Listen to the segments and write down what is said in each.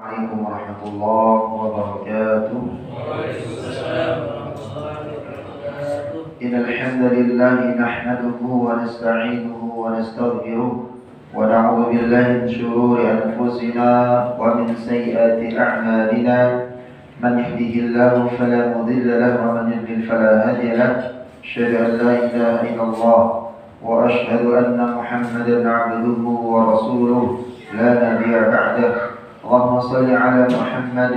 عليكم ورحمة الله وبركاته. إن الحمد لله نحمده ونستعينه ونستغفره ونعوذ بالله من شرور أنفسنا ومن سيئات أعمالنا. من يهده الله فلا مضل له ومن يضلل فلا هادي له. أشهد أن لا إله إلا الله وأشهد أن محمدا عبده ورسوله لا نبي بعده. اللهم صل على محمد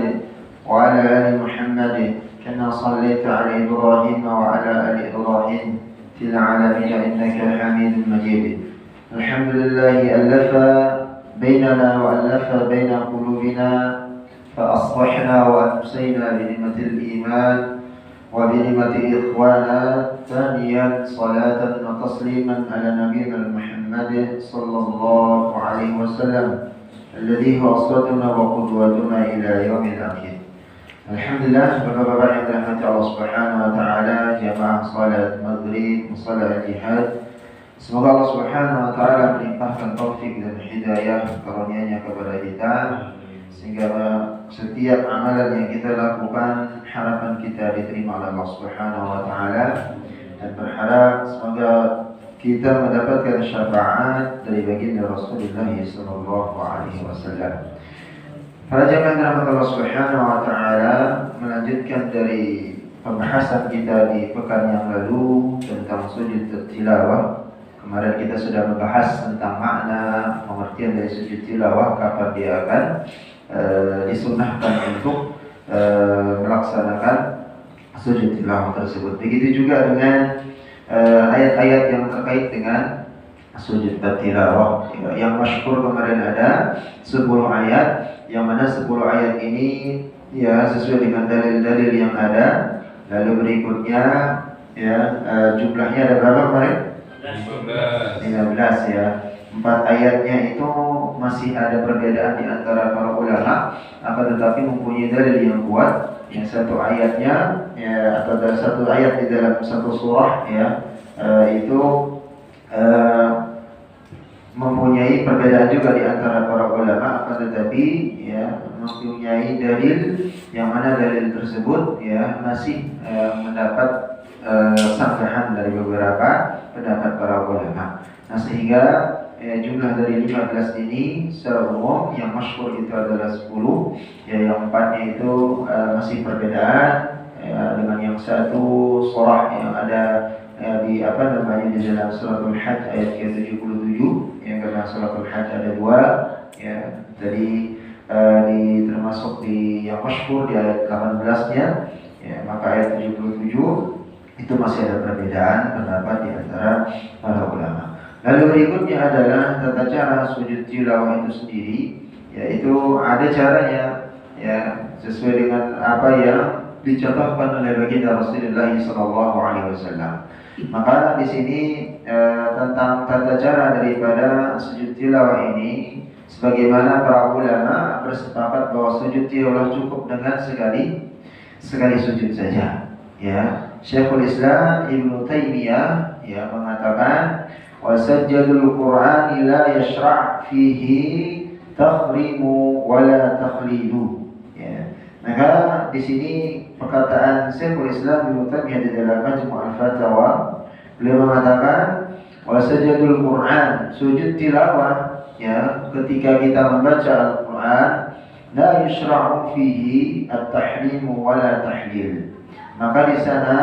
وعلى آل محمد كما صليت على إبراهيم وعلى آل إبراهيم في العالمين إنك حميد مجيد. الحمد لله ألف بيننا وألف بين قلوبنا فأصبحنا وأمسينا بنعمة الإيمان وبنعمة إخوانا. ثانيا صلاة وتسليما على نبينا محمد صلى الله عليه وسلم الذي هو أسوتنا وقدوتنا إلى يوم الآخر. Alhamdulillah, bapak-bapak yang dirahmati Allah Subhanahu wa taala, jamaah salat maghrib, salat jihad. Semoga Allah Subhanahu wa taala melimpahkan taufik dan hidayah karunia-Nya kepada kita sehingga setiap amalan yang kita lakukan harapan kita diterima oleh Allah Subhanahu wa taala, dan berharap semoga kita mendapatkan syafaat dari baginda Rasulullah sallallahu alaihi wasallam. Para jamaah rahmat Allah Subhanahu wa taala, melanjutkan dari pembahasan kita di pekan yang lalu tentang sujud tilawah. Kemarin kita sudah membahas tentang makna pengertian dari sujud tilawah, kapan dia akan disunnahkan untuk melaksanakan sujud tilawah tersebut. Begitu juga dengan ayat-ayat yang terkait dengan sujud tilawah. Yang masyhur kemarin ada 10 ayat, yang mana 10 ayat ini ya sesuai dengan dalil-dalil yang ada. Lalu berikutnya ya jumlahnya ada berapa kemarin? 15 ya. 4 ayatnya itu masih ada perbedaan di antara para ulama, akan tetapi mempunyai dalil yang kuat. Yang satu ayatnya ya, atau ada satu ayat di dalam satu surah ya itu mempunyai perbedaan juga di antara para ulama, akan tetapi ya mempunyai dalil yang mana dalil tersebut ya masih mendapat sanggahan dari beberapa pendapat para ulama. Nah, sehingga jumlah dari 15 ini secara umum yang masyhur itu adalah 10, ya yang 4-nya itu masih perbedaan ya, dengan yang satu surah yang ada di di dalam suratul Hajj ayat ke-77, yang karena suratul Hajj ada 2 ya, jadi termasuk di yang masyhur di ayat 18-nya ya, maka ayat 77 itu masih ada perbedaan pendapat di antara para ulama. Lalu berikutnya adalah tata cara sujud tilawah itu sendiri, yaitu ada caranya ya sesuai dengan apa yang dicontohkan oleh baginda Rasulullah SAW. Maka di sini tentang tata cara daripada sujud tilawah ini, sebagaimana para ulama bersepakat bahwa sujud tilawah cukup dengan sekali sujud saja. Ya, Syekhul Islam Ibnu Taimiyah ya mengatakan wasajjadul Qur'an la yashra' fihi takhrimu wala takhlidu. Ya. Maka di sini perkataan Syekhul Islam Ibnu Taimiyah di dalam Majmu' al-Fatawa, beliau mengatakan wasajjadul Qur'an, sujud tilawah ya ketika kita membaca Al-Qur'an, la yushra'u fihi at-tahrimu wala tahlil. Maka di sana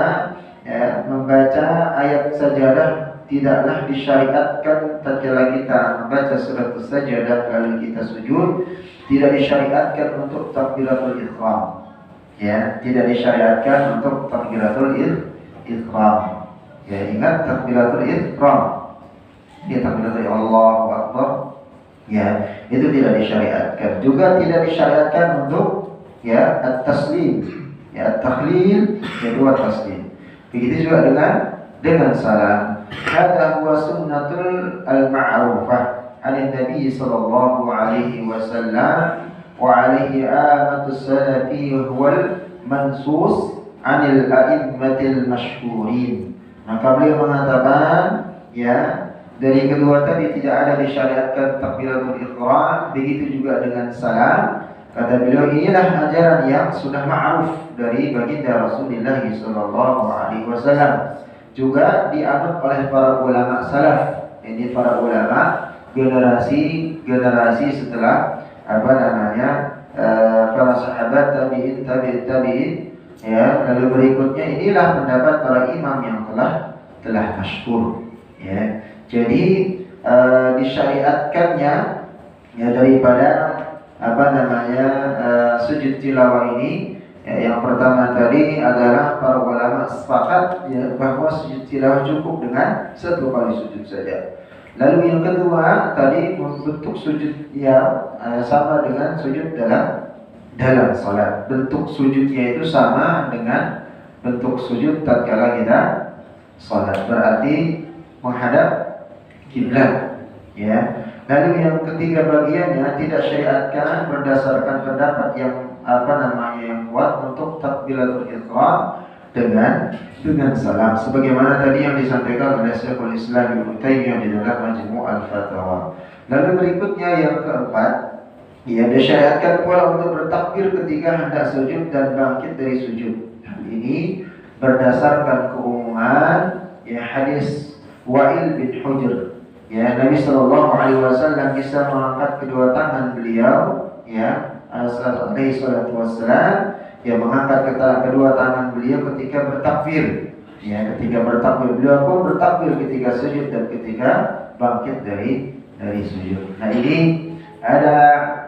ya, membaca ayat sajadah tidaklah disyariatkan tatkala kita membaca surat sajadah lalu kita sujud, tidak disyariatkan untuk takbiratul ihram. Ya, tidak disyariatkan untuk takbiratul ihram. Ya, ingat takbiratul ihram. Dia takbiratul Allahu Akbar. Ya, itu tidak disyariatkan. Juga tidak disyariatkan untuk ya at-taslim. Ya, at-takhlil, kedua taslim. Begitu juga dengan salam. Hadza huwa sunnatul al-ma'rufah 'ala Nabi sallallahu alaihi wasallam wa 'alaihi amatus salafi huwal mansus 'anil a'immatil masyhurin. Maka beliau mengatakan ya dari kedua tadi tidak ada disyariatkan takbiratul ihram, begitu juga dengan salam. Kata beliau, inilah ajaran yang sudah ma'ruf dari baginda Rasulullah sallallahu alaihi wasallam. Juga dianut oleh para ulama salaf. Ini para ulama generasi setelah para sahabat tabi'in, ya. Lalu berikutnya inilah pendapat para imam yang telah masyhur, ya. Jadi disyariatkannya, ya, daripada sujud tilawah ini, ya, yang pertama tadi adalah para ulama sepakat, ya, bahwa sujud tilawah cukup dengan satu kali sujud saja. Lalu yang kedua tadi bentuk sujud yang sama dengan sujud dalam salat. Bentuk sujudnya itu sama dengan bentuk sujud tatkala kita salat, berarti menghadap kiblat, ya. Lalu yang ketiga bagiannya tidak syariatkan berdasarkan pendapat yang yang kuat untuk takbiratul ihram dengan salam, sebagaimana tadi yang disampaikan oleh Syekhul Islam Ibnu Taimiyah di dalam Majmu' al-Fatawa. Lalu berikutnya yang keempat, ya, disyariatkan pula untuk bertakbir ketika hendak sujud dan bangkit dari sujud. Hal ini berdasarkan keumuman, ya, hadis Wa'il bin Hujr. Ya, Nabi Shallallahu Alaihi Wasallam bisa mengangkat kedua tangan beliau, ya, alaihi salatu wassalam, ya, mengangkat kedua tangan beliau ketika bertakbir. Ya, ketika bertakbir beliau pun bertakbir ketika sujud dan ketika bangkit dari sujud. Nah, ini ada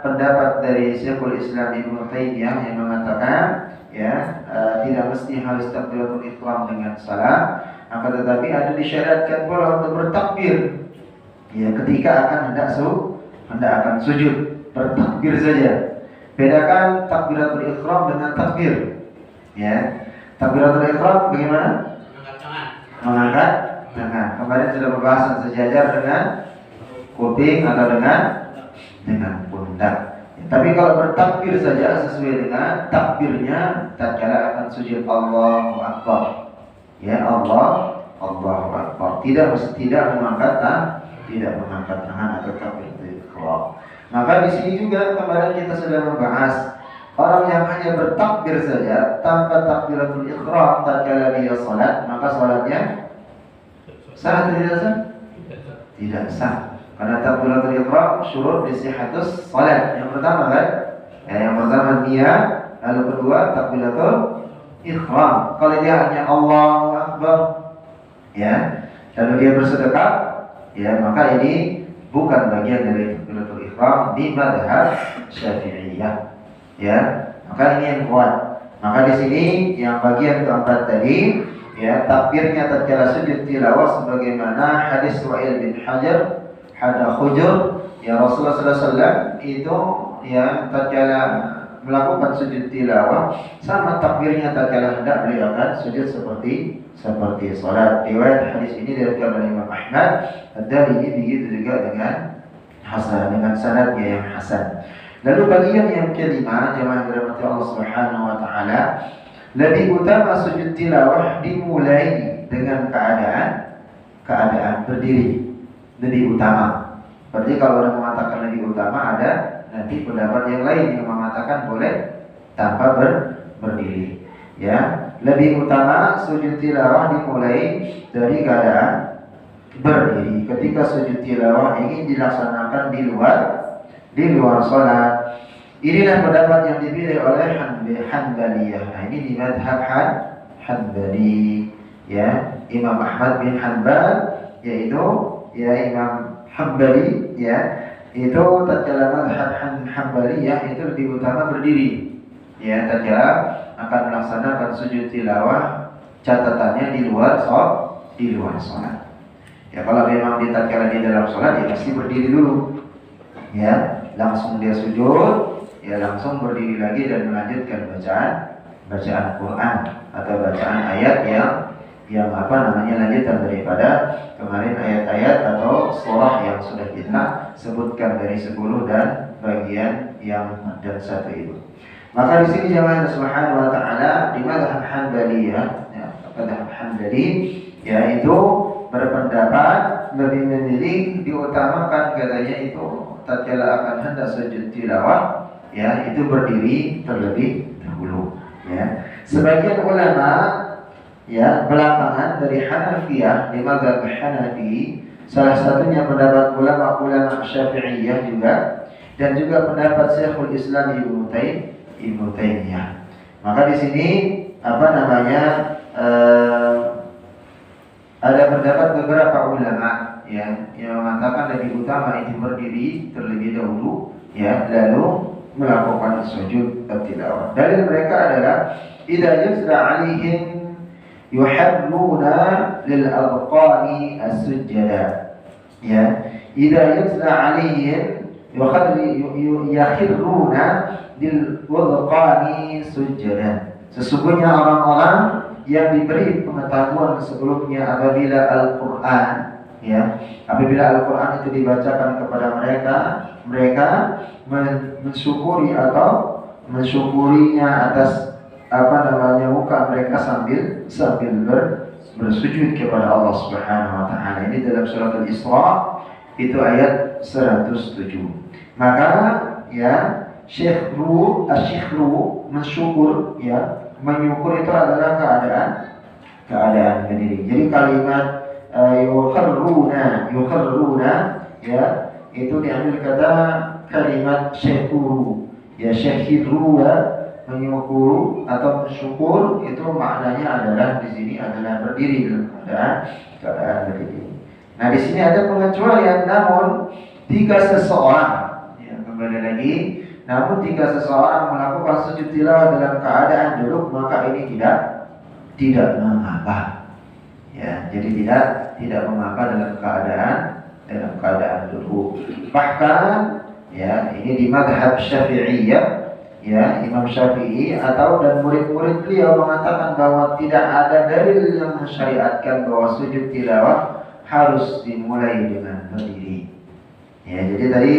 pendapat dari Syekhul Islam Ibnu Taimiyah yang mengatakan, ya, tidak mesti harus takbiratul ihram dengan salam, akan tetapi ada disyaratkan pula untuk bertakbir, ya, ketika akan sujud, bertakbir saja. Bedakan takbiratul ihram dengan takbir, ya. Takbiratul ihram bagaimana? Mengangkat tangan. Kemarin sudah pembahasan sejajar dengan kuping atau dengan pundak. Ya, tapi kalau bertakbir saja sesuai dengan takbirnya tatkala akan sujud, Allahu Akbar. Ya, Allahu Akbar. Tidak mengangkat tangan atau takbiratul ihram. Maka di sini juga kemarin kita sudah membahas orang yang hanya bertakbir saja tanpa takbiratul ihram tatkala dia salat, maka salatnya sah atau tidak sah? Tidak sah. Karena takbiratul ihram syurut li sihhatus salat. Yang pertama kan? Ya, yang pertama niat, lalu kedua takbiratul ihram. Kalau dia hanya Allahu Akbar, ya, lalu dia bersedekah, ya, maka ini bukan bagian dari takbiratul ihram di mazhab Syafi'iyah, ya. Maka ini yang kuat. Maka di sini yang bagian keempat tadi, ya, takbirnya tatkala sujud tilawah sebagaimana hadis Wa'il bin Hujr, ya, Rasulullah sallallahu alaihi wasallam itu, ya, tatkala melakukan sujud tilawah sama takbirnya tatkala hendak beliau akan sujud seperti salat. Riwayat hadis ini diriwayatkan oleh Imam Ahmad dan ini begitu juga dengan sanadnya yang hasan. Lalu bagian yang kelima, jemaah dirahmati Allah Subhanahu wa taala, lebih utama sujud tilawah dimulai dengan keadaan berdiri. Lebih utama. Berarti kalau orang mengatakan lebih utama, ada nanti pendapat yang lain yang mengatakan boleh tanpa berdiri. Ya, lebih utama sujud tilawah dimulai dari keadaan berdiri. Ketika sujud tilawah ingin dilaksanakan di luar salat. Inilah pendapat yang dipilih oleh Hanbaliyah. Nah, ini di mazhab Hanbali, ya. Imam Ahmad bin Hanbal, yaitu, ya, Imam Hanbali, ya, itu tatkala mazhab Hanbaliyah itu lebih utama berdiri, ya, tatkala akan melaksanakan sujud tilawah, catatannya di luar salat. Ya, kalau memang tatkala di dalam salat, ya pasti berdiri dulu, ya, langsung dia sujud, ya, langsung berdiri lagi dan melanjutkan bacaan Quran atau bacaan ayat yang lanjutan daripada kemarin ayat-ayat atau surah yang sudah kita sebutkan dari 10 dan bagian yang dan satu itu. Maka di sini jemaah subhanahu wa taala di mazhab Hanbaliyah, ya, mazhab Hanbali, yaitu berpendapat lebih memilih diutamakan katanya itu tatkala akan hendak sujud tilawah, ya itu berdiri terlebih dahulu. Ya, sebagian ulama ya belakangan dari Hanafiyah di mazhab Hanafi, salah satunya pendapat ulama-ulama Syafi'iyah juga, dan juga pendapat Syekhul Islam Ibnu Taimiyah. Maka di sini apa namanya ada pendapat beberapa ulama ya yang mengatakan lebih utama itu berdiri terlebih dahulu ya lalu melakukan sujud tilawah. Dalil mereka adalah idza yusra 'alaihim yuhabbuna lil adqani as-sujada. Ya, idza yusra 'alaihim yakhiruna lil adqani sujada. Sesungguhnya orang-orang yang diberi pengetahuan sebelumnya apabila Al-Quran ya, apabila Al-Quran itu dibacakan kepada mereka, mereka mensyukuri atau mensyukurinya atas apa namanya muka mereka sambil bersujud kepada Allah Subhanahu wa taala. Ini dalam surat Al-Isra itu ayat 107. Maka ya syikhru mensyukur ya, menyukur itu adalah keadaan berdiri. Jadi kalimat yukharruna ya itu diambil kata kalimat syukuru ya, syahiru ya, menyukur atau bersyukur itu maknanya adalah di sini adalah berdiri dalam keadaan berdiri. Nah di sini ada pengecualian, namun jika seseorang ya, kembali lagi, namun jika seseorang melakukan sujud tilawah dalam keadaan duduk, maka ini tidak mengapa. Ya, jadi tidak mengapa dalam keadaan duduk. Bahkan ya, ini di mazhab Syafi'iyah ya, Imam Syafi'i atau dan murid-murid beliau mengatakan bahwa tidak ada dalil yang mensyariatkan bahwa sujud tilawah harus dimulai dengan berdiri. Ya, jadi tadi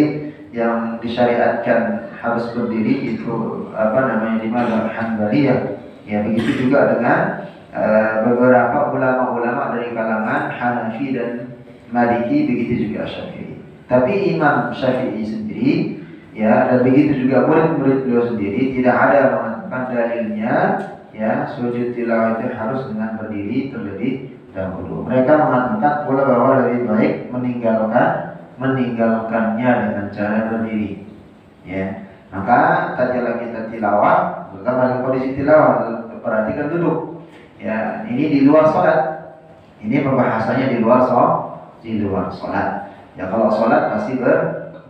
yang disyariatkan harus berdiri itu apa namanya di mazhab Hanbaliyah. Ya, begitu juga dengan beberapa ulama-ulama dari kalangan Hanafi dan Maliki, begitu juga Syafi'i. Tapi Imam Syafi'i sendiri ya, dan begitu juga murid-murid beliau sendiri tidak ada mengatakan dalilnya ya sujud tilawah itu harus dengan berdiri terlebih dahulu. Mereka mengatakan pula bahwa lebih baik meninggalkannya dengan cara berdiri. Ya, maka tatkala kita tilawah, terutama dalam kondisi tilawah, perhatikan duduk. Ya, ini di luar sholat. Ini pembahasannya di luar sholat. Ya, kalau sholat pasti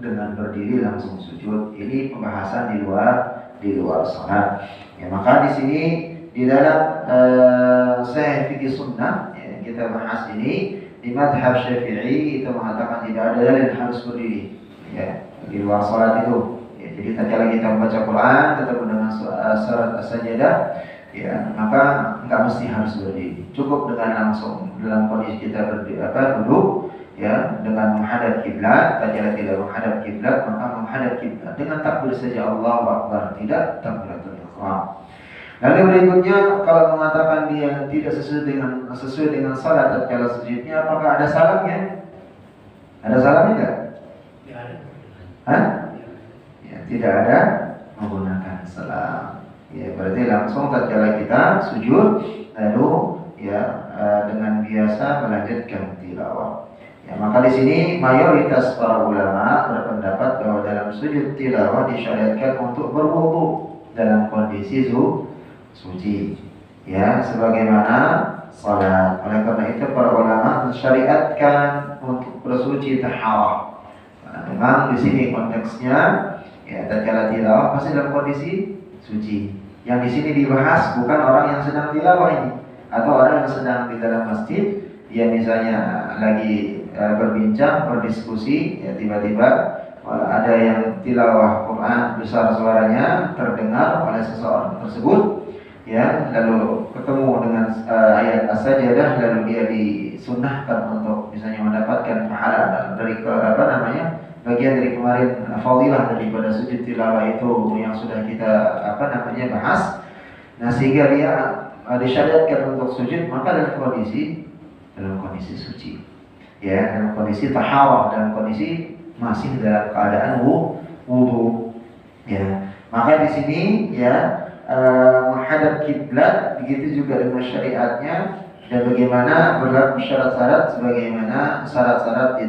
dengan berdiri langsung sujud. Ini pembahasan di luar sholat. Ya, maka di sini di dalam Sahih Fikih Sunnah ya, kita bahas ini di mazhab Syafi'i itu mengatakan tidak ada dalil harus berdiri. Ya, di luar sholat itu. Ya, jadi tatkala kita membaca Quran tetap dengan surat As-Sajdah, ya maka nggak mesti harus berdiri, cukup dengan langsung dalam kondisi kita duduk ya dengan menghadap kiblat. Tatkala tidak menghadap kiblat maka menghadap kiblat dengan takbir saja Allahu Akbar, tidak takbiratul ihram. Lalu berikutnya kalau mengatakan dia tidak sesuai dengan salat tatkala sujudnya, apakah ada salamnya? Ada salamnya enggak? Tidak ada. Hah? Ya, tidak ada menggunakan salam. Ya, berarti langsung tatkala kita sujud lalu ya dengan biasa melanjutkan tilawah. Ya, maka di sini mayoritas para ulama berpendapat bahwa dalam sujud tilawah disyariatkan untuk berwudu dalam kondisi suci. Ya, sebagaimana salat. Oleh karena itu para ulama mensyariatkan untuk bersuci taharah. Nah, memang di sini konteksnya ya tatkala tilawah pasti dalam kondisi suci. Yang di sini dibahas bukan orang yang sedang tilawah ini atau orang yang sedang di dalam masjid, dia misalnya lagi berbincang, berdiskusi, ya tiba-tiba ada yang tilawah Quran besar suaranya terdengar oleh seseorang tersebut, ya lalu ketemu dengan ayat As-Sajdah, lalu dia disunnahkan untuk misalnya mendapatkan pahala dari bagian dari kemarin fadilah daripada sujud tilawah itu yang sudah kita bahas. Nah, sehingga dia disyariatkan untuk sujud maka dalam kondisi suci. Ya, dalam kondisi taharah, dalam kondisi masih dalam keadaan wudu. Ya. Maka di sini ya menghadap kiblat begitu juga dengan syariatnya dan bagaimana berlaku syarat-syarat sebagaimana syarat-syarat di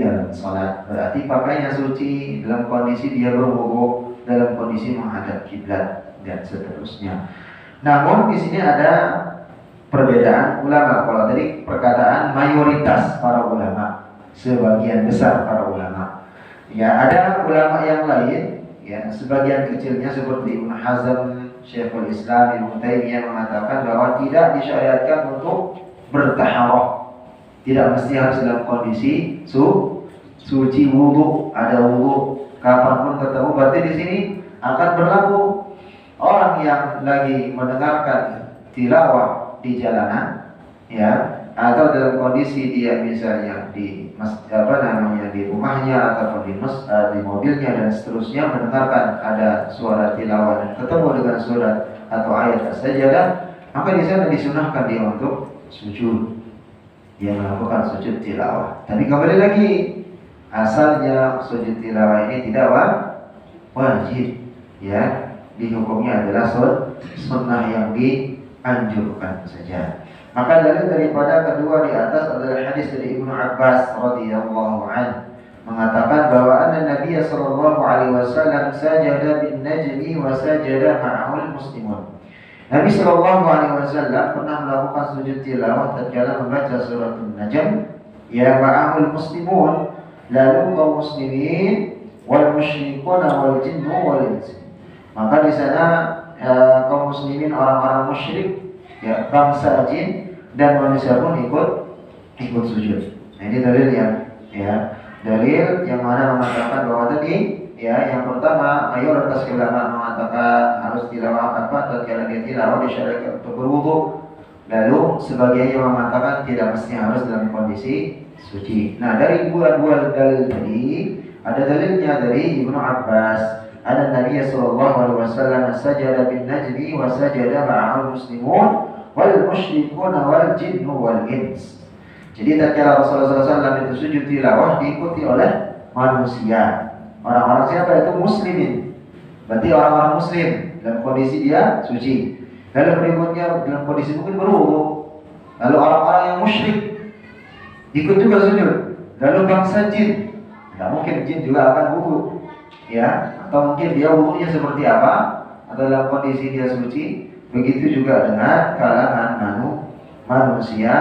dalam salat. Berarti pakainya suci dalam kondisi dia berwudu, dalam kondisi menghadap kiblat dan seterusnya. Namun di sini ada perbedaan ulama. Kalau tadi perkataan mayoritas para ulama, sebagian besar para ulama. Ya, ada ulama yang lain, ya, sebagian kecilnya seperti Ibnu Hazm, Syekhul Islam, Ibnu Taimiyah mengatakan bahwa tidak disyariatkan untuk bertaharah. Tidak mesti harus dalam kondisi suci wudu, ada wudu kapanpun ketemu. Berarti di sini akan berlaku orang yang lagi mendengarkan tilawah di jalanan, ya, atau dalam kondisi dia misalnya di di rumahnya ataupun di mobilnya dan seterusnya mendengarkan ada suara tilawah dan ketemu dengan surat atau ayat as-sajdah, maka di sana disunahkan dia untuk sujud. Dia melakukan sujud tilawah. Tapi kembali lagi, asalnya sujud tilawah ini tidak wajib, ya. Di hukumnya adalah sunnah yang dianjurkan saja. Maka dalil daripada kedua di atas adalah hadis dari Ibnu Abbas radhiyallahu anhu mengatakan bahwa anna Nabi sallallahu alaihi wasallam sajada bin najmi wa sajada ma'ahul muslimun. Nabi sallallahu alaihi wasallam pernah melakukan sujud tilawah tatkala membaca surat An-Najm, ya ma'ahul muslimun, lalu kaum muslimin wal musyrikuna wal jinnu wal ins. Maka di sana kaum muslimin, orang-orang musyrik, ya, bangsa jin dan manusia pun ikut sujud. Nah, ini dalilnya, ya, dalil yang mana mengatakan bahwa tadi, ya, yang pertama mayoritas ulama mengatakan harus tilawah tatkala dia tilawah disyariatkan untuk berwudu. Lalu sebagian yang mengatakan tidak mesti harus dalam kondisi suci. Nah, dari dua dalil tadi ada dalilnya dari Ibnu Abbas. Ada Nabi sallallahu alaihi wasallam sajada bin najmi wa sajada ma'al muslimun wal musyrikuna wal jinnu wal ins. Jadi tatkala Rasulullah SAW itu sujud tilawah diikuti oleh manusia. Orang-orang siapa itu? Muslimin. Berarti orang-orang muslim dalam kondisi dia suci. Lalu berikutnya dalam kondisi mungkin berwudu. Lalu orang-orang yang musyrik ikut juga sujud. Lalu bangsa jin. Tidak mungkin jin juga akan wudu, ya. Atau mungkin dia wudunya seperti apa? Atau dalam kondisi dia suci. Begitu juga dengan kalangan manusia,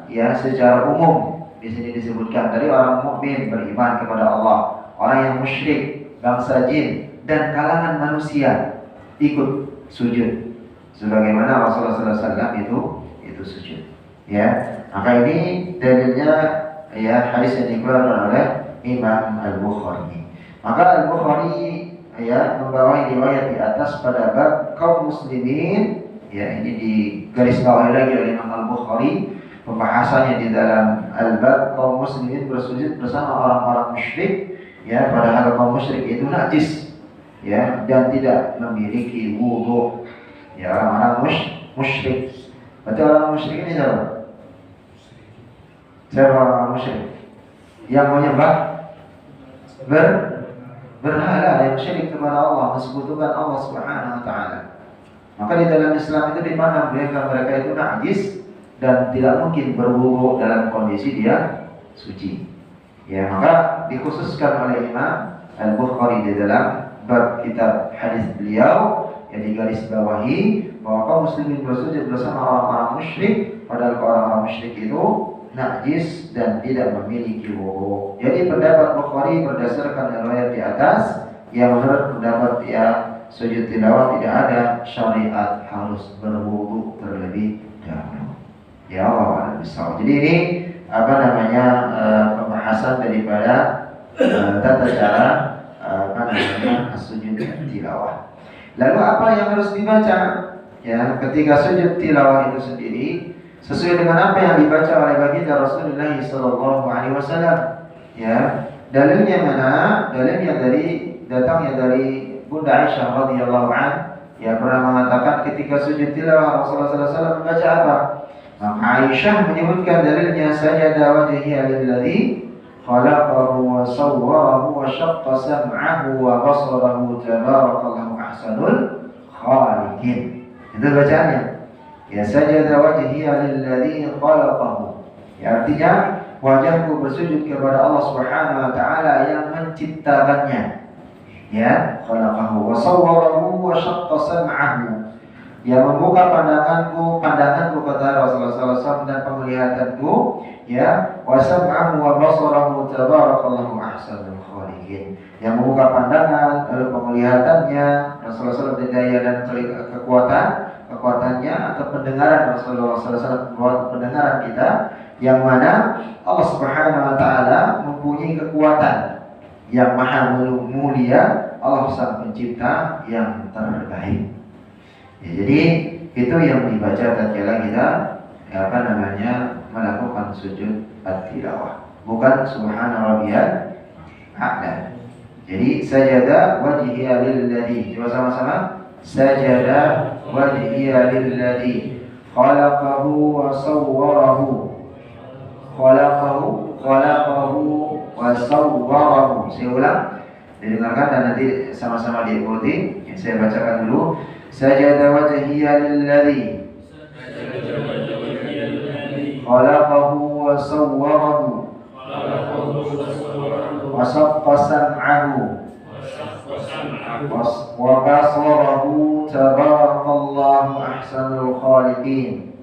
ya, secara umum. Di sini disebutkan dari orang mukmin beriman kepada Allah, orang yang musyrik, bangsa jin dan kalangan manusia ikut sujud. Sebagaimana Rasulullah SAW itu sujud. Ya, maka ini dalilnya, ya, hadis yang dikeluarkan oleh Imam Al-Bukhari. Maka Al-Bukhari, ya, membawahi riwayat di atas pada bab kaum muslimin. Ya, ini digarisbawahi lagi oleh Imam Al-Bukhari. Pembahasannya di dalam al-bab kaum muslimin bersujud bersama orang-orang musyrik, ya, padahal kaum musyrik itu najis, ya, dan tidak memiliki wudu. Ya, orang-orang musyrik. Berarti orang musyrik ini siapa? Siapa orang musyrik? Yang menyembah berhala, yang syirik kepada Allah, mensekutukan Allah Subhanahu wa taala. Maka di dalam Islam itu dimana mereka itu najis dan tidak mungkin berwudu dalam kondisi dia suci. Ya, maka dikhususkan oleh Imam Al-Bukhari di dalam bab kitab hadis beliau yang digarisbawahi bahwa kaum muslimin bersujud bersama orang-orang musyrik, padahal orang-orang musyrik itu najis dan tidak memiliki wudu. Jadi pendapat Bukhari berdasarkan riwayat di atas yang menurut pendapat dia sujud tilawah tidak ada syariat harus berwudu terlebih dahulu. Ya Allah, jadi ini pembahasan daripada tata cara sujud tilawah. Lalu apa yang harus dibaca? Ya, ketika sujud tilawah itu sendiri sesuai dengan apa yang dibaca oleh baginda Rasulullah sallallahu alaihi wasallam. Ya, dalilnya mana? Dalilnya datangnya dari Bunda Aisyah radhiyallahu anha, yang pernah mengatakan ketika sujud tilawah Rasulullah sallallahu alaihi wasallam membaca apa? Maka Aisyah menyebutkan dalilnya sajada wajhiya lilladzi خلقه وصوره وشق سمعه وبصره تبارك الله أحسن الخالقين. Itu bacaannya. Ya sajada wajhiya lilladzi khalaqahu. Ya artinya wajahku bersujud kepada Allah Subhanahu wa taala yang menciptakannya. Ya, khalaqahu wa sawwarahu wa syaqqa sam'ahu. Ya membuka pandanganku kata Rasulullah SAW dan penglihatanku, ya, wa sam'ahu wa basarahu tabarakallahu ahsanul khaliqin. Yang membuka pandangan lalu penglihatannya Rasulullah SAW daya dan kekuatannya atau pendengaran Rasulullah SAW pendengaran kita yang mana Allah Subhanahu wa taala mempunyai kekuatan yang maha mulia, Allah sang pencipta yang terbaik. Ya, jadi itu yang dibaca tatkala kita melakukan sujud at-tilawah, bukan subhana rabbiyal a'la. Jadi sajada wajhiya lilladzi, coba sama-sama, sajada wajhiya lilladzi khalaqahu wa sawwarahu, khalaqahu wa sawwarahu. Saya ulang, didengarkan dan nanti sama-sama diikuti. Saya bacakan dulu. Sajada wajhiya lilladzi khalaqahu wa sawwarahu wa shaqqa sam'ahu wa basarahu tabarakallahu ahsanul khaliqin.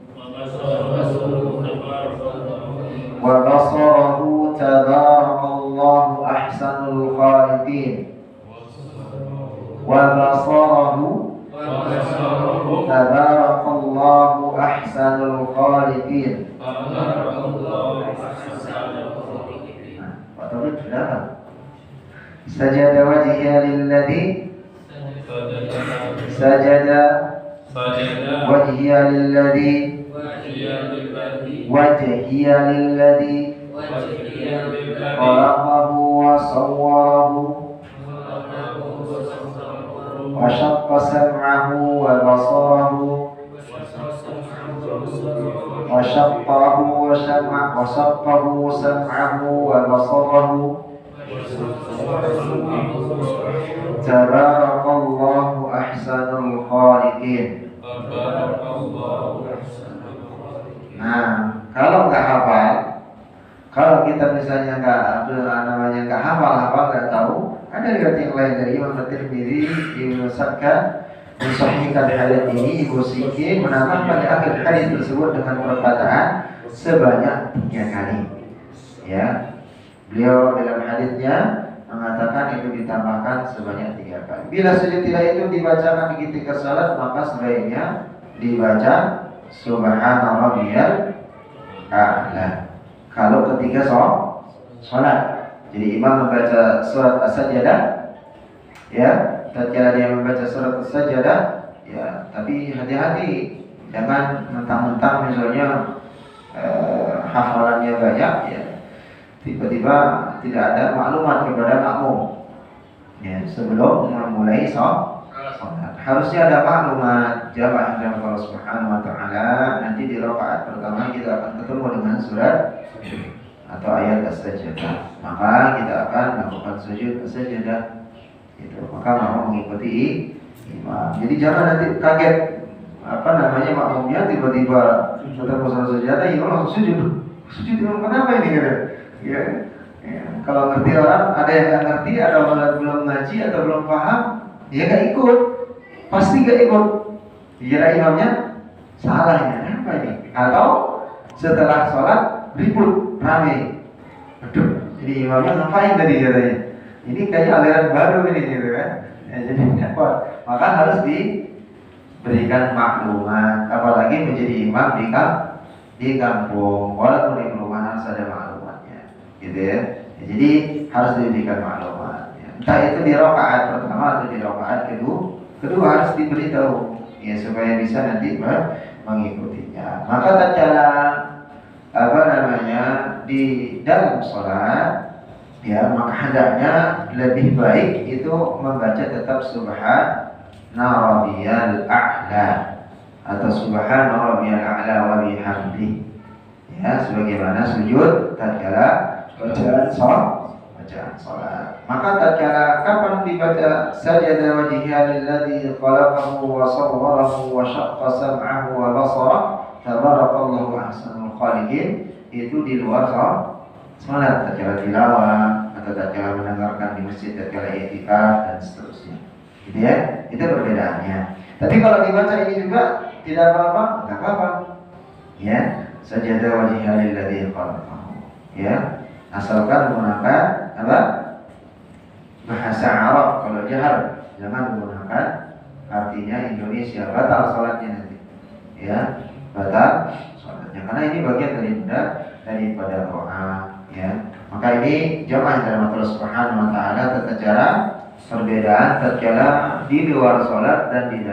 Wa basarahu tabarakallahu ahsanul khaliqin. Wa basarahu tabarakallahu ahsanul khaliqin. Sajada wajhiya lilladzi sajada wajhiya lilladzi wajhiya lilladzi khalaqahu wa sawwarahu wa shaqqa sam'ahu wa basarahu wa shaqqahu sam'ahu wa basarahu tabarakallahu ahsanul khaliqin. Nah, kalau nggak hafal, kalau kita misalnya nggak hafal nggak tahu, ada riwayat yang lain dari Imam At-Tirmidzi dimusnadkan mensahihkan hadits ini. Ibu Siki menambah pada akhir hadis tersebut dengan perkataan sebanyak 3 kali. Ya, beliau dalam hadisnya mengatakan itu ditambahkan sebanyak 3 kali. Bila sujud tilawah itu dibacakan ketika salat, maka sebaiknya dibaca subhana rabbiyal a'la kalau ketika salat. Jadi imam membaca surat as-sajdah, ya, tatkala dia membaca surat as-sajdah, ya, tapi hati-hati jangan mentang-mentang misalnya hafalannya banyak, ya, tiba-tiba tidak ada maklumat kepada makmum, ya, sebelum memulai salat. Harusnya ada maklumat jamaah yang Allah Subhanahu wa taala. Nanti di rakaat pertama kita akan ketemu dengan surat atau ayat as-sajdah, maka kita akan melakukan sujud as-sajdah itu. Maka mau mengikuti imam. Jadi jangan nanti kaget makmumnya tiba-tiba ketemu surat sajdah, imam langsung sujud imam, kenapa ini gitu? Ya, kalau ngerti orang, ada yang nggak ngerti, ada orang yang belum ngaji atau belum paham, dia nggak ikut, pasti nggak ikut. Kira imamnya salah ya, apa ini? Atau setelah sholat ribut rame, aduh, jadi imamnya ngapain tadi katanya? Ini kayak aliran baru ini gitu kan? Ya, jadi dapat, maka harus diberikan maklumat, apalagi menjadi imam di kampung, walaupun di perumahan harus ada maklumatnya, gitu ya. Jadi harus diberikan maklumat, ya. Entah itu di rakaat pertama atau di rakaat kedua harus diberitahu, ya, supaya bisa nanti mengikutinya. Maka tatkala di dalam sholat, ya, maka hendaknya lebih baik itu membaca tetap subhana rabbiyal a'la atau subhana rabbiyal a'la wa bihamdi, ya, sebagaimana sujud tatkala bacaan salat. Maka tatkala kapan dibaca sajada wajhiha lilladzi khalaqahu wa sawwarahu wa syaqqa sam'ahu wa basarahu tabarakallahu ahsanul khaliqin, itu di luar salat, tatkala tilawah atau tatkala mendengarkan di masjid, tatkala i'tikaf dan seterusnya. Gitu ya. Itu perbedaannya. Tapi kalau dibaca ini juga tidak apa-apa, enggak apa-apa. Ya, sajada wajhiha lilladzi khalaqahu. Ya. Asalkan menggunakan apa? Bahasa Arab. Kalau jahar jangan menggunakan artinya Indonesia, batal salatnya nanti. Ya, batal salatnya karena ini bagian daripada doa, ya. Maka ini jamaah dalam Allah Subhanahu wa taala tata cara perbedaan tatkala di luar salat dan di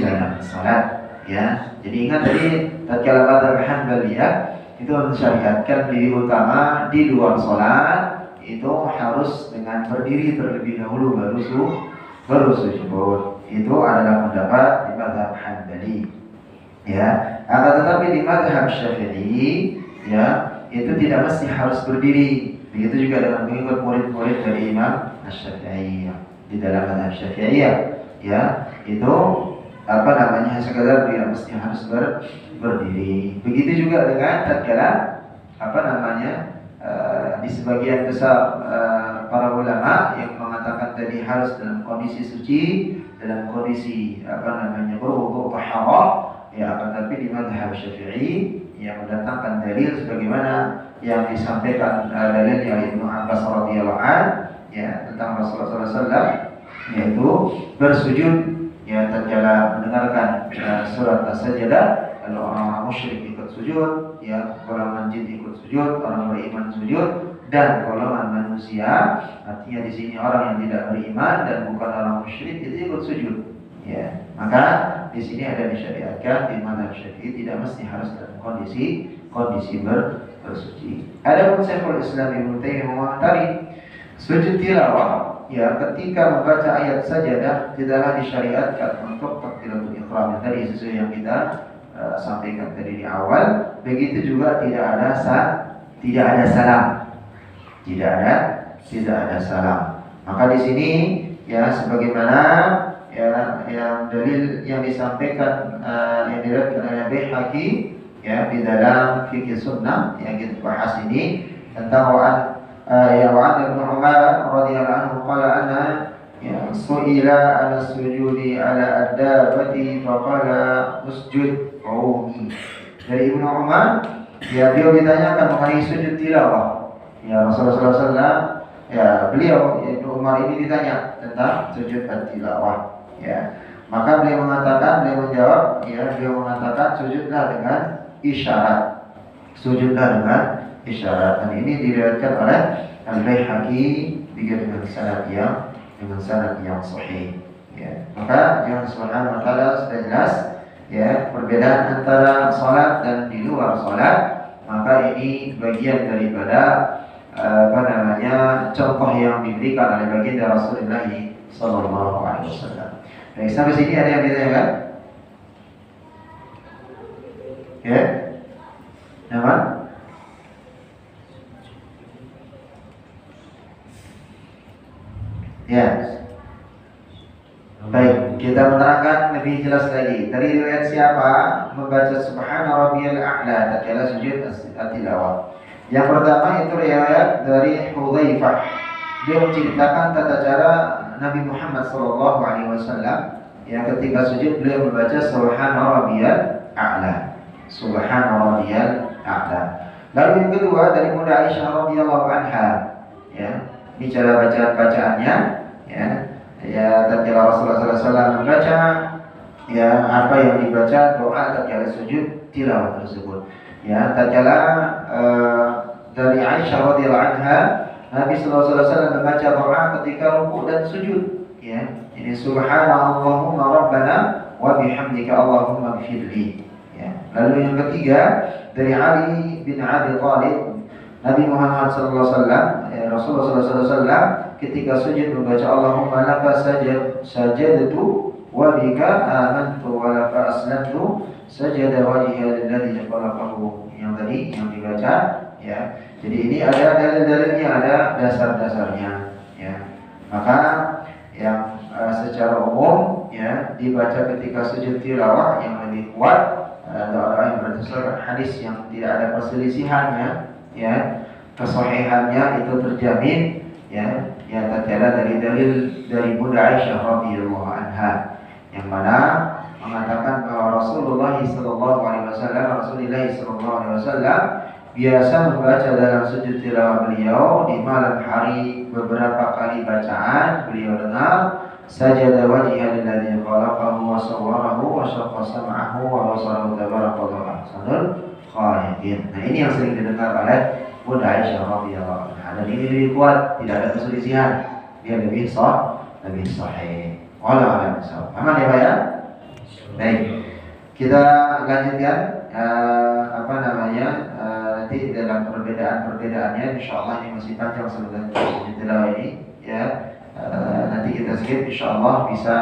dalam salat, ya. Jadi ingat tadi tatkala madzhab Hanbaliyah itu mensyariatkan diri utama di luar sholat itu harus dengan berdiri terlebih dahulu baru sujud. Itu adalah pendapat di mazhab Hanbali. Ya, akan tetapi di mazhab Syafi'i, ya, itu tidak mesti harus berdiri. Begitu juga dengan mengikut murid-murid dari Imam Asy-Syafi'i di dalam mazhab Syafi'iyah, ya, itu apa namanya sekadar dia mesti harus berdiri. Begitu juga dengan tatkala apa namanya di sebagian besar para ulama yang mengatakan tadi harus dalam kondisi suci, dalam kondisi apa namanya berwudu tahara, ya, akan tapi di mazhab Syafi'i yang mendatangkan dalil sebagaimana yang disampaikan dalilnya Ibnu Abbas radhiyallahu anhu, ya, tentang Rasulullah SAW, yaitu bersujud, ya, tatkala mendengarkan surat As-Sajdah. Kalau orang musyrik ikut sujud, ya, golongan jin ikut sujud, orang beriman sujud, dan golongan manusia, artinya di sini orang yang tidak beriman dan bukan orang musyrik itu ikut sujud, ya. Maka di sini ada disyariatkan di mazhab Syafi'i tidak mesti harus dalam kondisi bersuci. Adapun Syekhul Islam Ibnu Taimiyah mengomentari sujud tilawah, ya, ketika membaca ayat sajadah tidaklah disyariatkan untuk takbiratul ihram tadi sesuai yang kita sampaikan tadi di awal. Begitu juga tidak ada salam. Tidak ada salam. Maka di sini, ya, sebagaimana, ya, yang dalil yang disampaikan yang diriwayatkan oleh Baihaqi, ya, di dalam fikih sunnah yang kita bahas ini tentang wa'an Ibnu Umar radhiyallahu anhu qala anna, ya, su'ila ala sujudi ala ad-dabati faqala usjud qaumi. Dari Ibnu Umar, ya, beliau ditanyakan mengenai sujud tilawah. Ya, Rasulullah SAW, ya, beliau Ibnu Umar ini ditanya tentang sujud tilawah, ya. Maka beliau menjawab, ya, beliau mengatakan sujudlah dengan isyarat. Dan ini diriwayatkan oleh Al-Baihaqi dengan sanad yang sahih, ya. Maka jangan subhanahu wa ta'ala sudah jelas, ya, perbedaan antara salat dan di luar salat. Maka ini bagian daripada apa namanya contoh yang diberikan oleh baginda Rasulullah sallallahu alaihi wasallam. Baik, sampai sini ada yang ditanyakan? Ya. Nama? Ya. Baik, kita menerangkan lebih jelas lagi. Dari riwayat siapa membaca Subhana Rabbiyal A'la tatkala sujud tilawah? Yang pertama itu riwayat dari Hudzaifah. Dia menceritakan tata cara Nabi Muhammad SAW yang ketika sujud beliau membaca Subhana Rabbiyal A'la. Lalu yang kedua dari Bunda Aisyah radhiyallahu anha, ya. Ini cara bacaannya, ya. Ya, tatkala Rasulullah SAW membaca, ya, apa yang dibaca doa tatkala sujud tilawah tersebut. Ya, tatkala dari Aisyah radhiyallahu anha, Nabi sallallahu alaihi wasallam membaca doa ketika rukuk dan sujud, ya. Ini subhanallahumma rabbana wa bihamdika allahumma ighfirli, ya. Lalu yang ketiga dari Ali bin Abi Thalib, Nabi Muhammad sallallahu alaihi wasallam, Rasulullah sallallahu alaihi wasallam ketika sujud membaca Allahumma laka sajadtu wa bika amantu wa laka aslamtu sajada wajhiya lilladzi khalaqahu, yang tadi yang dibaca, ya. Jadi ini ada dalil-dalilnya, ada dasar-dasarnya ya. Maka yang secara umum ya dibaca ketika sujud tilawah yang lebih kuat doa yang berdasarkan hadis yang tidak ada perselisihannya ya, kesahihannya itu terjamin ya, yang tercela dari dalil dari Bunda Aisyah radhiyallahu anha yang mana mengatakan bahwa Rasulullah sallallahu alaihi wasallam biasa membaca dalam sujud tilawah beliau di malam hari beberapa kali bacaan beliau dengar sajada wajhal ladzi khalaqahu wa sawwarahu wa syaqqa sam'ahu wa basarahu tabarakallahu ahsanul khaliqin. Nah, ini yang sering didengar oleh Bunda Aisyah radhiyallahu anha. Dan ini lebih kuat, tidak ada perselisihan. Dia lebih sahih. Wallahu a'lam bishawab. Aman ya, Pak ya? Baik. Kita lanjutkan nanti dalam perbedaan-perbedaannya insyaallah ini masih panjang sebenarnya sujud tilawah ini ya. Nanti kita skip insyaallah bisa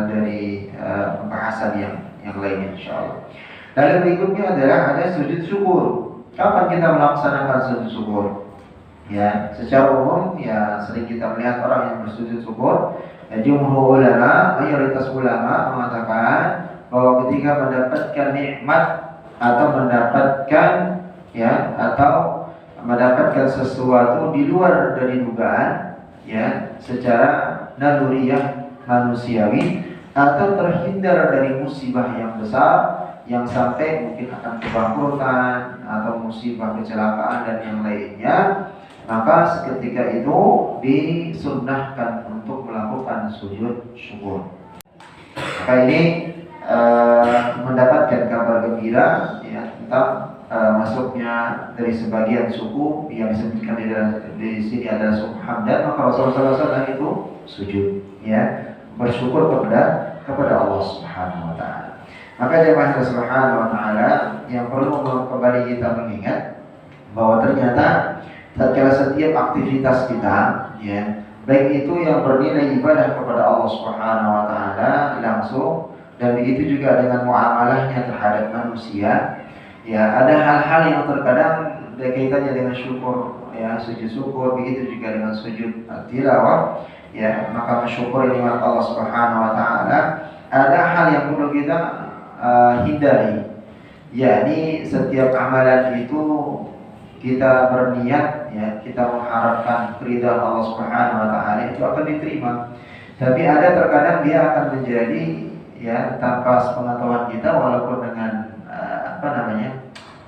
dari pembahasan yang lainnya insyaallah. Lalu berikutnya adalah ada sujud syukur. Kapan kita melaksanakan sujud syukur? Ya, secara umum ya sering kita melihat orang yang bersujud syukur. Jumhur ulama, mayoritas ulama mengatakan bahwa ketika mendapatkan nikmat atau mendapatkan sesuatu di luar dari dugaan ya, secara naluriah manusiawi atau terhindar dari musibah yang besar yang sampai mungkin akan kebangkrutan atau musibah kecelakaan dan yang lainnya, maka seketika itu disunnahkan untuk melakukan sujud syukur. Maka ini mendapatkan kabar gembira ya, tentang masuknya dari sebagian suku yang disebutkan di sini adalah suku Hamdan, maka Rasulullah SAW itu sujud ya, bersyukur kepada Allah Subhanahu wa taala. Maka jemaah Subhanahu wa taala yang perlu kembali kita mengingat bahwa ternyata tatkala setiap aktivitas kita ya, baik itu yang bernilai ibadah kepada Allah Subhanahu wa taala langsung dan begitu juga dengan muamalahnya terhadap manusia ya, ada hal-hal yang terkadang kaitannya dengan syukur ya, sujud syukur, begitu juga dengan sujud tilawah ya, maka mensyukur nikmat Allah Subhanahu wa taala. Ada hal yang perlu kita hindari, yakni setiap amalan itu kita berniat ya, kita mengharapkan keridhaan Allah Subhanahu wa taala itu akan diterima. Tapi ada terkadang dia akan menjadi ya tanpa sepengetahuan kita, walaupun dengan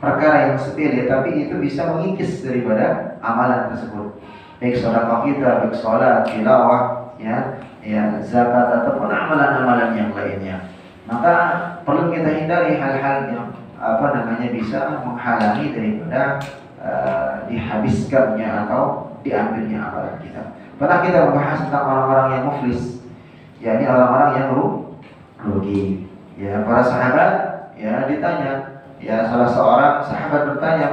perkara yang sepele, tapi itu bisa mengikis daripada amalan tersebut. Baik sedekah kita, baik salat, tilawah, ya, zakat ataupun amalan-amalan yang lainnya. Maka perlu kita hindari hal-hal yang bisa menghalangi daripada dihabiskannya atau diambilnya amalan kita. Pernah kita membahas tentang orang-orang yang muflis, yakni orang-orang yang rugi. Ya, para sahabat ya ditanya, ya salah seorang sahabat bertanya,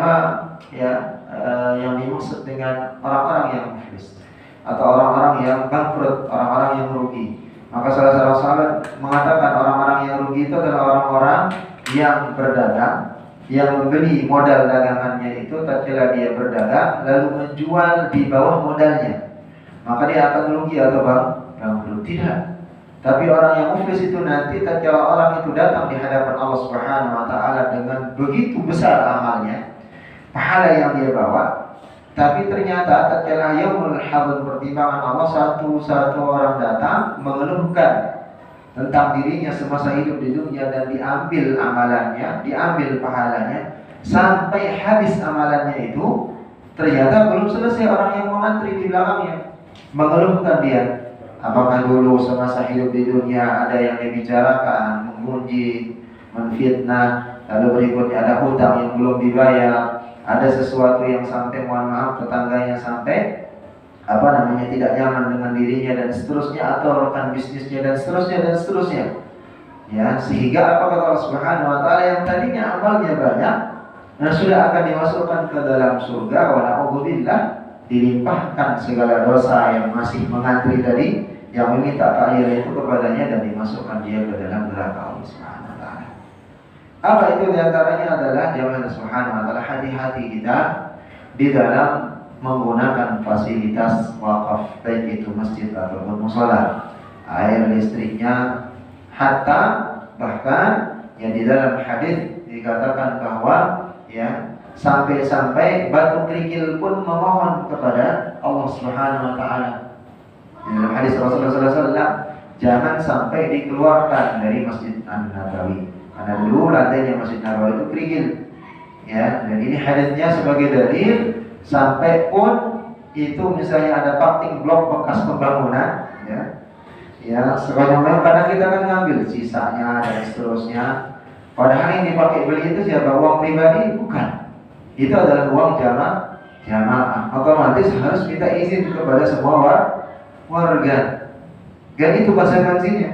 yang dimaksud dengan orang-orang yang muflis atau orang-orang yang bangkrut, orang-orang yang rugi. Maka salah seorang sahabat mengatakan orang-orang yang rugi itu adalah orang-orang yang berdagang, yang membeli modal dagangannya itu tatkala dia berdagang lalu menjual di bawah modalnya, maka dia akan rugi atau bangkrut? Tidak. Tapi orang yang muflis itu nanti tatkala orang itu datang di hadapan Allah Subhanahu wa taala dengan begitu besar amalnya, pahala yang dia bawa, tapi ternyata tatkala yaumul hadr pertimbangan Allah, satu orang datang mengeluhkan tentang dirinya semasa hidup di dunia dan diambil amalannya, diambil pahalanya sampai habis amalannya itu, ternyata belum selesai orang yang mengantri di belakangnya mengeluhkan dia. Apakah dulu semasa hidup di dunia ada yang dibicarakan, mengunci, menfitnah, lalu berikutnya ada hutang yang belum dibayar, ada sesuatu yang sampai mohon maaf tetangganya sampai tidak nyaman dengan dirinya dan seterusnya, atau rekan bisnisnya dan seterusnya. Ya, sehingga apa kata Allah Subhanahu wa taala, yang tadinya amalnya banyak dan sudah akan dimasukkan ke dalam surga, wa na'udzubillah, dilimpahkan segala dosa yang masih mengantri tadi, yang meminta keadilan itu kepadanya dan dimasukkan dia ke dalam neraka Allah Subhanahu wa taala. Apa itu diantaranya adalah jamaah Subhanahu wa taala, hati-hati kita di dalam menggunakan fasilitas wakaf, baik itu masjid ataupun mushola. Air listriknya, hatta bahkan ya di dalam hadis dikatakan bahwa ya sampai-sampai batu kerikil pun memohon kepada Allah Subhanahu wa taala. Di dalam hadis Rasulullah SAW, jangan sampai dikeluarkan dari Masjid An-Nabawi, karena dulu lantainya Masjid Nabawi itu kerikil. Ya, dan ini hadisnya sebagai dalil sampai pun itu misalnya ada parting blok bekas pembangunan, ya sebanyak-banyak kadang kita kan ngambil sisanya dan seterusnya. Padahal yang dipakai beli itu siapa? Uang pribadi? Bukan. Itu adalah uang jamaah. Otomatis harus minta izin kepada semua warga. Dan itu konsekuensinya.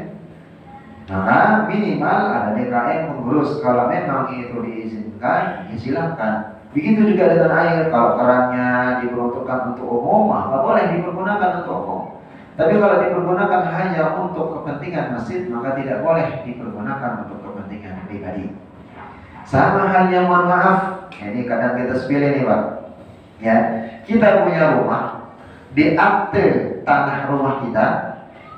Maka minimal ada DKM mengurus. Kalau memang itu diizinkan, ya silakan. Begitu juga dengan air. Kalau kerannya diperuntukkan untuk umum, maka boleh dipergunakan untuk umum. Tapi kalau dipergunakan hanya untuk kepentingan masjid, maka tidak boleh dipergunakan untuk kepentingan pribadi. Sama halnya, mohon maaf, ini kadang kita sepele nih Pak. Ya, kita punya rumah, di akte tanah rumah kita,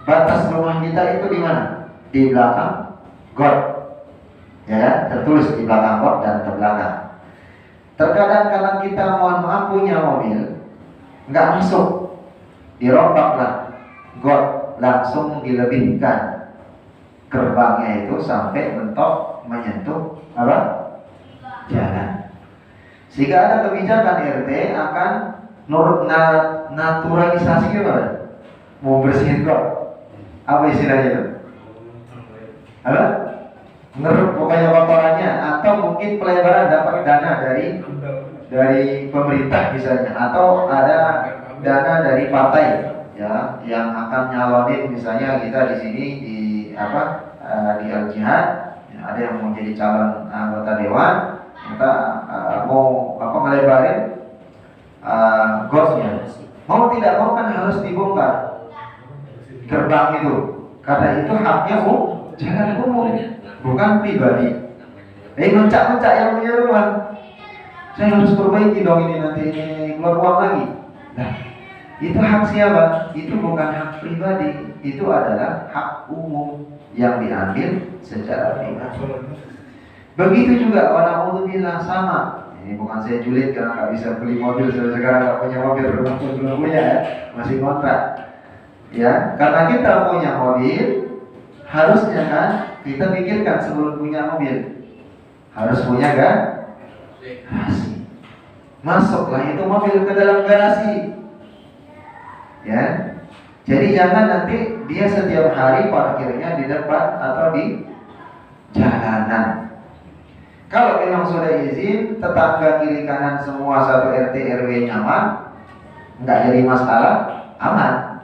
batas rumah kita itu di mana? Di belakang got, ya, tertulis di belakang got dan ke belakang. Terkadang kalau kita mohon maaf punya mobil, nggak masuk, dirombaklah got, langsung dilebihkan gerbangnya itu sampai mentok menyentuh apa? Jalan. Sehingga ada kebijakan RT akan naturalisasi apa? Mau bersihin got. Apa istilahnya itu? Apa? Ngeruk pokoknya kotorannya, atau mungkin pelebaran dapat dana dari pemerintah misalnya, atau ada dana dari partai ya yang akan nyalonin, misalnya kita di sini di di Al-Jihad ya, ada yang mau jadi calon anggota dewan, kita mau ngelebarin gosnya, mau tidak mau kan harus dibongkar gerbang itu, karena itu haknya jalan umum, bukan pribadi. Mencak-mencak yang punya rumah, saya harus perbaiki dong ini, nanti ini keluar uang lagi. Nah, itu hak siapa? Itu bukan hak pribadi, itu adalah hak umum yang diambil secara pribadi. Begitu juga wala'udzubillah sama. Ini bukan saya julid karena nggak bisa beli mobil, sekarang nggak punya mobil, rumah pun belum punya ya, masih kontrak. Ya, karena kita punya mobil, harusnya kan kita pikirkan sebelum punya mobil, harus punya garasi. Masuklah itu mobil ke dalam garasi. Ya, jadi jangan nanti dia setiap hari parkirnya di depan atau di jalanan. Kalau memang sudah izin, tetangga kiri kanan semua satu RT RW nyaman, nggak jadi masalah, aman.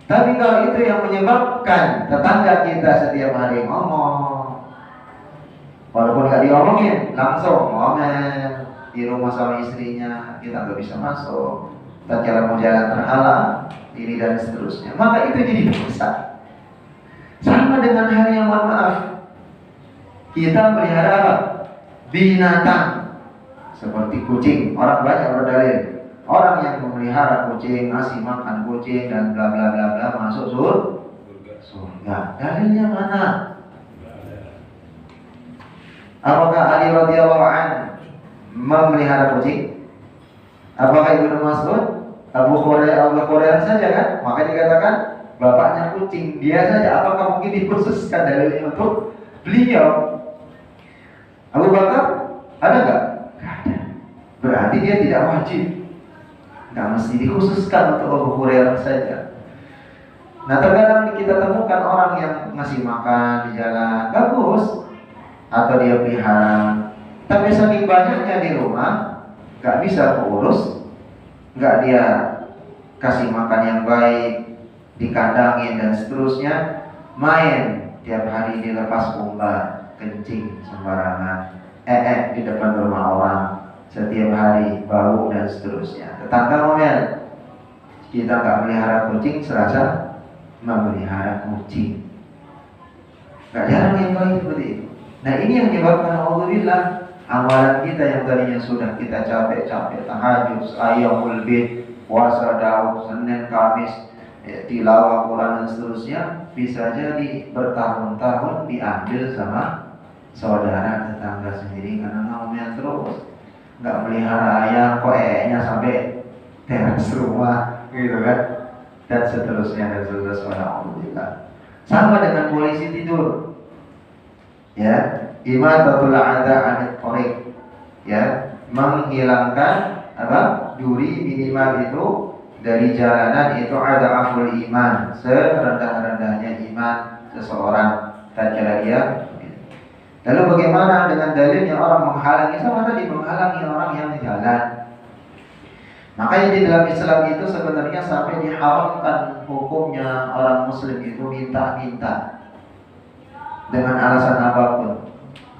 Tapi kalau itu yang menyebabkan tetangga kita setiap hari ngomong, walaupun nggak diomongin, langsung ngomel di rumah sama istrinya, kita nggak bisa masuk, tatkala mau jalan terhalang, ini dan seterusnya, maka itu jadi dosa. Sama dengan hal yang, mohon maaf, kita melihara apa? Binatang seperti kucing. Orang banyak berdalil, orang yang memelihara kucing, ngasih makan kucing dan bla bla bla bla masuk surga. Dalilnya mana? Apakah Ali radhiyallahu anhu memelihara kucing? Apakah Ibnu Mas'ud, Abu Hurairah saja kan? Maka dikatakan bapaknya kucing, dia saja. Apakah mungkin dikhususkan dalilnya untuk beliau? Abu Bakar ada nggak? Nggak ada. Berarti dia tidak wajib. Nggak mesti dikhususkan untuk Abu Hurairah saja. Nah, terkadang kita temukan orang yang ngasih makan di jalan, bagus, atau dia pelihara. Tapi saking banyaknya di rumah, nggak bisa keurus, nggak dia kasih makan yang baik, dikandangin dan seterusnya, main tiap hari dilepas umbar, kencing sembarangan, di depan rumah orang setiap hari, bau dan seterusnya. Tetangga ngomel, kita nggak melihara kucing, serasa memelihara kucing. Nggak jarang yang baik seperti itu. Nah, ini yang menyebabkan alhamdulillah Amalan kita yang tadinya sudah kita capek-capek tahajud, qiyamul bid, puasa Daud, Senin, Kamis, tilawah Quran dan seterusnya, bisa jadi bertahun-tahun diambil sama saudara tetangga sendiri karena ngomel terus, nggak melihara ayam, kok sampai teras rumah, gitu kan, dan seterusnya dan seterusnya. Alhamdulillah. Sama dengan polisi tidur, ya, imatatul adza anit thariq, ya, menghilangkan duri minimal itu dari jalanan, itu ada aful iman, serendah-rendahnya iman seseorang tatkala dia. Lalu bagaimana dengan dalilnya orang menghalangi? Sama tadi, menghalangi orang yang jalan. Makanya di dalam Islam itu sebenarnya sampai diharamkan hukumnya orang muslim itu minta-minta dengan alasan apapun,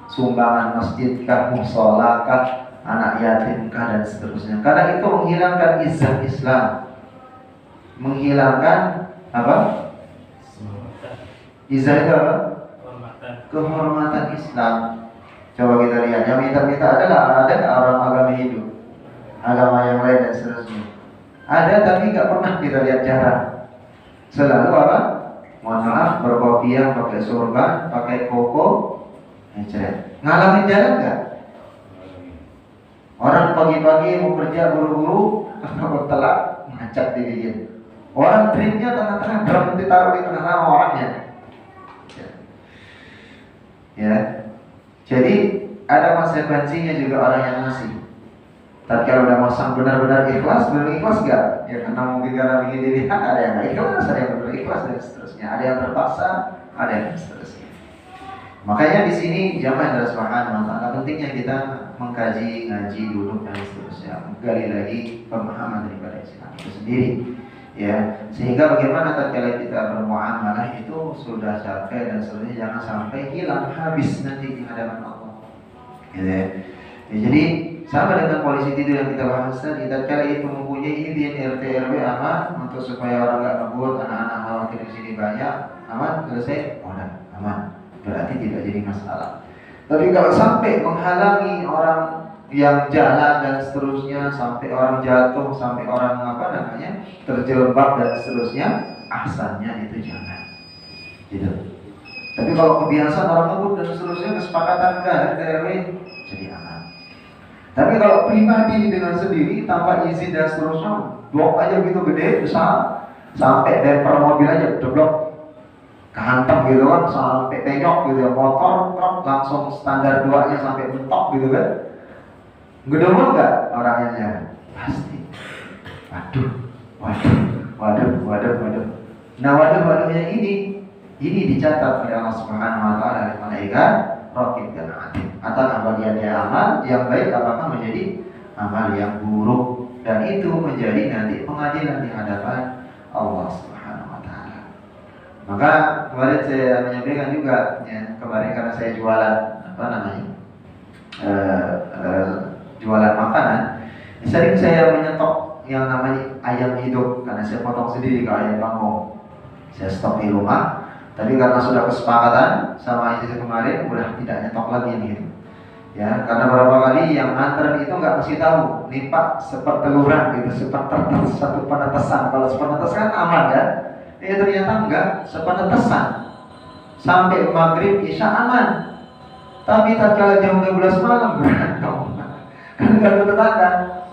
sumbangan masjidkah, musholakah, anak yatimkah, dan seterusnya. Karena itu menghilangkan izzat Islam, menghilangkan apa? Izzat itu apa? Kehormatan Islam. Coba kita lihat, yang minta-minta ada orang agama Hindu, agama yang lain dan seterusnya. Ada, tapi nggak pernah kita lihat jarang. Selalu apa? Mohon maaf, berkopiah, pakai sorban, pakai koko, ngalangin jalan nggak? Orang pagi-pagi mau kerja buru-buru, kalau telat ngacak dikit. Orang tripnya tengah-tengah drum ditaruh di tengah-tengah orangnya. Ya, jadi ada konsekuensinya juga orang yang ngasih. Tapi kalau udah masang benar-benar ikhlas nggak? Ya karena mungkin karena ingin dilihat, ada yang nggak ikhlas, ada yang benar ikhlas dan seterusnya, ada yang terpaksa, ada yang seterusnya. Makanya di sini jamaah Allah Subhanahu wa taala pentingnya kita mengkaji, ngaji, duduk dan seterusnya, menggali lagi pemahaman daripada Islam itu sendiri. Ya, sehingga bagaimana tatkala kita bermuamalah itu sudah capek dan seterusnya, jangan sampai hilang habis nanti di hadapan Allah. Ya, jadi sama dengan polisi tidur yang kita bahas tadi, tatkala itu mempunyai izin RT RW aman untuk supaya orang nggak ngebut, anak-anak khawatir di sini banyak, aman, selesai, udah aman, berarti tidak jadi masalah. Tapi kalau sampai menghalangi orang yang jalan dan seterusnya, sampai orang jatuh, sampai orang terjebak dan seterusnya, ahsannya itu jangan. Gitu. Tapi kalau kebiasaan orang ngebut dan seterusnya, kesepakatan enggak RT RW, jadi aman. Tapi kalau pribadi dengan sendiri tanpa izin dan seterusnya, blok aja gitu gede besar, sampai bumper mobil aja deblok, kehantam gitu kan, sampai penyok gitu ya, motor truk langsung standar 2-nya sampai mentok gitu kan. Ngedumel nggak orangnya? Pasti. Waduh. Nah waduhnya ini dicatat oleh Allah Subhanahu wa taala oleh malaikat raqib dan atid. Atau bagian yang amal yang baik apakah menjadi amal yang buruk, dan itu menjadi nanti pengadilan di hadapan Allah Subhanahu wa taala. Maka kemarin saya menyampaikan juga ya, kemarin karena saya jualan jualan makanan, sering saya menyetok yang namanya ayam hidup karena saya potong sendiri ke ayam kampung. Saya stok di rumah, tapi karena sudah kesepakatan sama istri kemarin, udah tidak nyetok lagi nih. Ya, karena beberapa kali yang antar itu nggak kasih tahu, nih Pak, seperteluran gitu, satu penetesan. Kalau sepenetesan kan aman kan? Ternyata enggak, sepenetesan sampai maghrib isya aman. Tapi tatkala jam 12 malam berantem. Kan gak tetangga.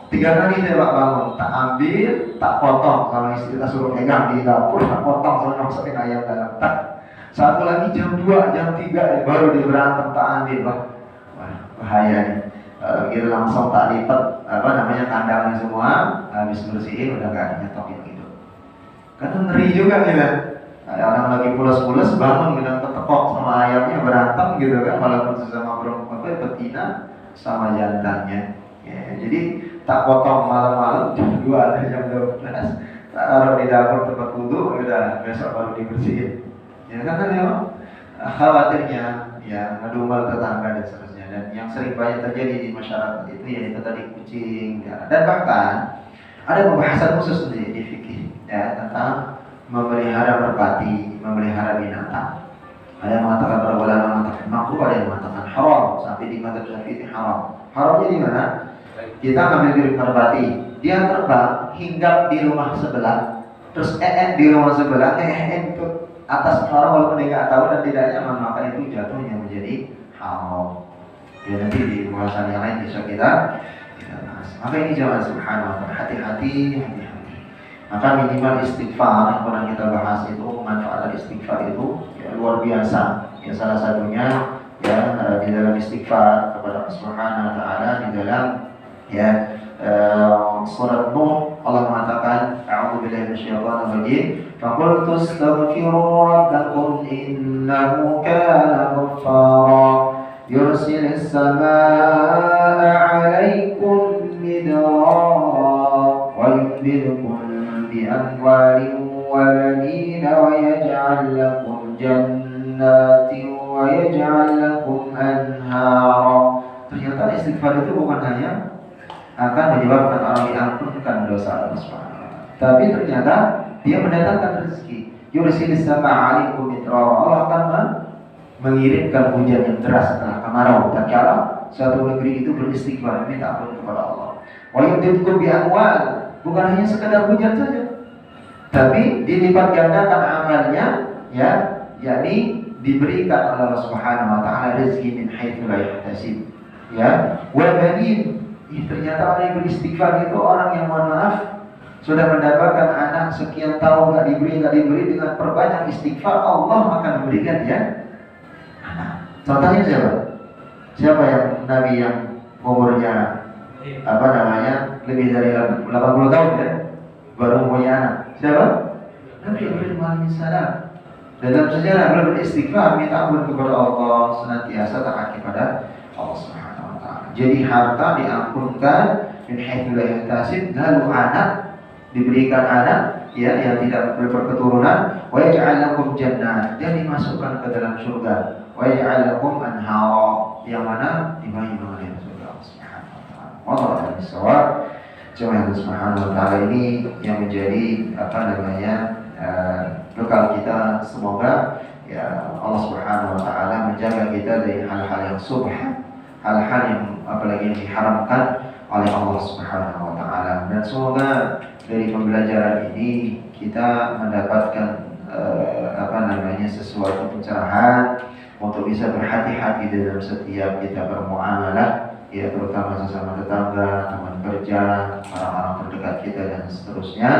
3 kali saya bangun, tak ambil, tak potong. Kalau istri kita suruh pegang di dapur, tak potong, soalnya masukin ayam dalam tak. Satu lagi jam 2, jam 3 baru dia berantem, tak ambil. Wah, bahaya nih. Gitu langsung tak lipat kandangnya semua, habis bersihin udah gak nyetokin gitu. Karena ngeri juga gitu. Orang lagi pulas-pulas bangun bilang ketekok sama ayamnya berantem gitu kan, walaupun sesama perempuan betina sama jantannya. Ya, jadi tak potong malam-malam jam 2 atau jam 12, tak taruh di dapur tempat wudhu, udah besok baru dibersihin. Ya karena memang khawatirnya ya ngedumel tetangga dan seterusnya. Dan yang sering banyak terjadi di masyarakat itu ya itu tadi kucing ya. Dan bahkan ada pembahasan khusus di fikih ya tentang memelihara merpati, memelihara binatang. Ada yang mengatakan, para ulama mengatakan makruh, ada yang mengatakan haram. Sampai di madzhab Syafi'i haram. Haramnya di mana? Kita ngambil piring merpati, dia terbang hinggap di rumah sebelah, terus di rumah sebelah, itu atas orang walaupun dia nggak tahu dan tidak nyaman, maka itu jatuhnya menjadi haram. Ya nanti di pembahasan yang lain bisa kita bahas. Maka ini jamaah subhanahu wa ta'ala, hati-hati. Maka minimal istighfar yang pernah kita bahas itu, manfaat istighfar itu ya, luar biasa. Ya salah satunya ya di dalam istighfar kepada Allah Subhanahu wa taala di dalam ya surat Nuh Allah mengatakan a'udzubillahi minasyaitonir rajim faqultu astaghfiru rabbakum innahu kana ghaffara yursilis samaa'a 'alaikum midrara wa yumdidukum bi amwalin wa banina wa yaj'al lakum jannatin wa yaj'al lakum anhara. Ternyata istighfar itu bukan hanya akan menyebabkan orang diampunkan dosa Allah Subhanahu, tapi ternyata dia mendatangkan rezeki. Yursilis samaa'a 'alaikum midrara. Allah akan mengirimkan hujan yang deras setelah kemarau tatkala suatu negeri itu beristighfar minta ampun kepada Allah. Wa yumdidkum bi amwal, bukan hanya sekedar hujan saja, tapi dilipat gandakan amalnya ya, yakni diberikan oleh Allah Subhanahu wa taala rezeki min haitsu la yahtasib. Ya, wa banin. Ternyata orang yang beristighfar itu orang yang mohon maaf sudah mendapatkan anak sekian tahun nggak diberi dengan perbanyak istighfar Allah akan memberikan dia anak. Contohnya siapa? Siapa yang Nabi yang umurnya lebih dari 80 tahun ya baru punya anak? Siapa? Nabi Ibrahim alaihissalam. Dalam sejarah beliau beristighfar minta ampun kepada Allah, senantiasa taat kepada Allah Subhanahu. Jadi harta diampunkan min haitsu la yahtasib, lalu anak diberikan anak ya yang tidak berketurunan, wa yaj'al lakum jannah, dan dimasukkan ke dalam surga, wa yaj'al lakum anhara, yang mana dibayi oleh surga Allah Subhanahu wa taala. Wallahu a'lam. Cuma Allah Subhanahu wa taala ini yang menjadi bekal kita. Semoga ya Allah Subhanahu wa taala menjaga kita dari hal-hal yang subhan, hal-hal yang apalagi yang diharamkan oleh Allah Subhanahu wa taala. Dan semoga dari pembelajaran ini kita mendapatkan sesuatu pencerahan untuk bisa berhati-hati dalam setiap kita bermuamalah ya, terutama sesama tetangga, teman kerja, orang-orang terdekat kita dan seterusnya,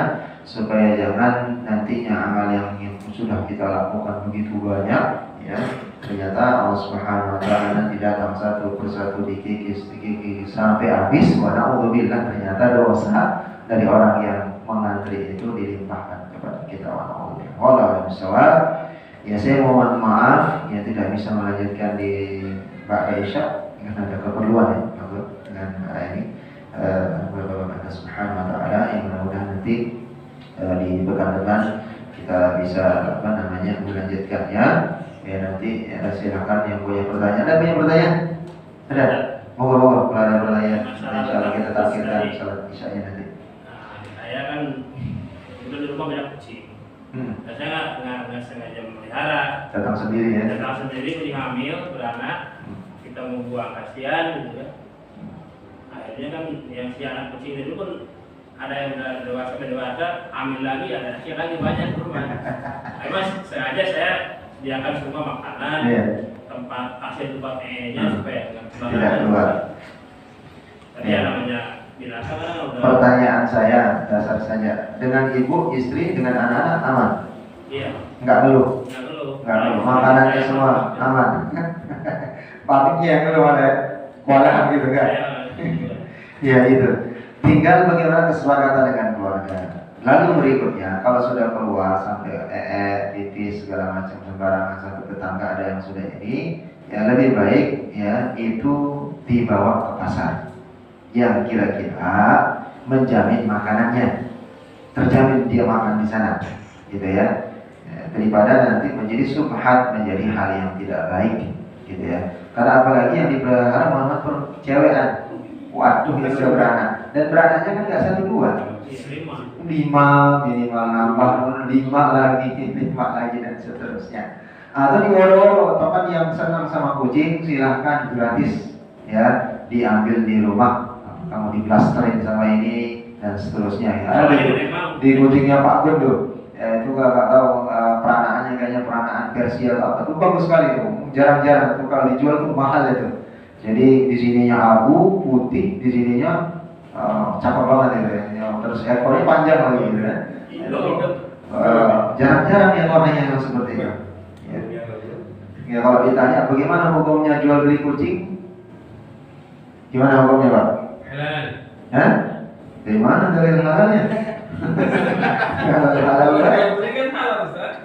supaya jangan nantinya amal yang sudah kita lakukan begitu banyak ya, ternyata Allah Subhanahu wa taala nanti datang satu persatu dikikis sampai habis, wa na'udzubillah, ternyata dosa dari orang yang mengantri itu dilimpahkan kepada kita. Wallahu a'lam. Ya, saya mohon maaf ya tidak bisa melanjutkan di Ba'da Isya karena ada keperluan ya dengan ini Bapak Subhanahu wa taala, yang mudah-mudahan nanti di pekan depan kita bisa melanjutkannya. Ya nanti silakan yang punya pertanyaan. Ada punya pertanyaan? Ada? Moga-moga kalau ada pertanyaan, insyaallah kita tampilkan salat Isya'nya nanti. Saya kan itu di rumah banyak kucing. Saya nggak sengaja memelihara. Datang sendiri ya? Datang sendiri, jadi hamil, beranak. Kita mau buang, kasihan gitu ya. Akhirnya kan yang si anak kucing itu pun ada yang udah dewasa, hamil lagi, ada akhir lagi banyak di rumah. Mas sengaja saya sediakan semua makanan, tempat tempat nya supaya tidak keluar. Tapi ya namanya binatang kan udah. Pertanyaan saya dasar saja, dengan ibu, istri, dengan anak-anak aman? Iya. Enggak ngeluh. Makanannya semua aman. Paniknya yang ngeluh ada kewalahan gitu kan? Ya itu. Tinggal bagaimana kesepakatan dengan keluarga. Lalu berikutnya, kalau sudah keluar sampai pipis segala macam sembarangan sampai tetangga ada yang sudah ini, ya lebih baik ya itu dibawa ke pasar yang kira-kira menjamin makanannya, terjamin dia makan di sana, gitu ya. Daripada nanti menjadi subhat, menjadi hal yang tidak baik, gitu ya. Karena apalagi yang dipelihara Muhammad percewean, waduh yang sudah beranak, dan beranaknya kan nggak 1 2, 5 minimal, nambah 5 lagi dan seterusnya. Atau di woro-woro, teman yang senang sama kucing silahkan gratis ya diambil di rumah, kamu diplasterin sama ini dan seterusnya ya. Di kucingnya Pak Gun tuh, ya itu gak tahu peranaannya kayaknya peranaan Persia atau apa tuh bagus sekali tuh, jarang-jarang tuh kalau dijual tuh mahal itu. Jadi di sininya abu putih, di sininya cakep banget ya, terus ekornya panjang lagi gitu ya. Jarang-jarang yang warnanya yang seperti itu. Ya kalau ditanya bagaimana hukumnya jual beli kucing, gimana hukumnya Pak? Halal. Hah? Dari mana dalil halalnya? Halal kan?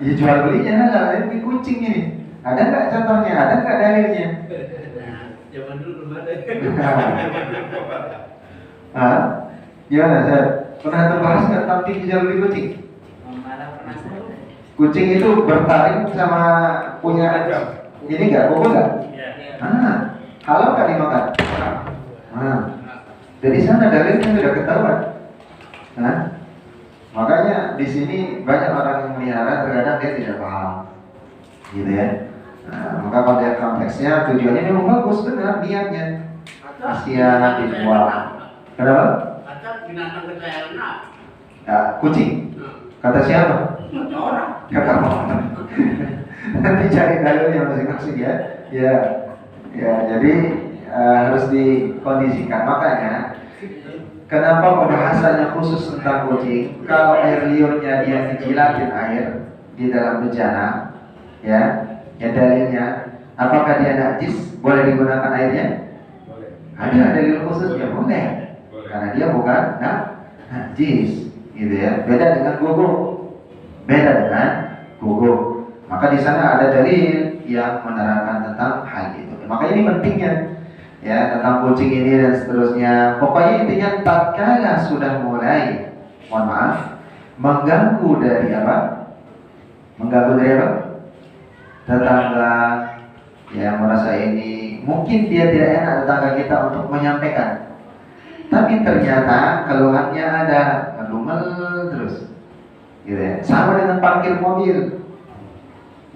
Ya jual belinya halal, ini kucing ini. Ada nggak contohnya? Ada nggak dalilnya? Zaman dulu belum ada. Ah, gimana Zat? Pernah terbahas nggak tentang jual beli kucing? Kucing itu bertaring sama punya ini nggak, koko nggak? Halal nggak dimakan? Dari sana dalilnya sudah ketahuan. Makanya di sini banyak orang yang melihara terkadang dia tidak paham, gitu ya. Maka pada konteksnya tujuannya memang bagus, benar niatnya. Kasihan dijual. Kenapa? Kata binatang kesayangan. Ya, kucing. Kata siapa? Orang. Kata orang. Nanti cari dalilnya masing-masing ya. Ya, jadi harus dikondisikan. Makanya kenapa pembahasannya khusus tentang kucing? Kalau air liurnya dia dijilatin air di dalam bejana, ya dalilnya, apakah dia najis? Boleh digunakan airnya? Boleh. Ada dalil khususnya, boleh. Karena dia bukan najis, gitu ya. Beda dengan guguk. Maka di sana ada dalil yang menerangkan tentang hal itu. Makanya ini pentingnya. Ya, tentang kucing ini dan seterusnya. Pokoknya intinya tatkala sudah mulai, mohon maaf, mengganggu dari apa? Tetangga yang merasa ini mungkin dia tidak enak tetangga kita untuk menyampaikan. Tapi ternyata keluhannya ada, ngedumel terus. Gitu ya. Sama dengan parkir mobil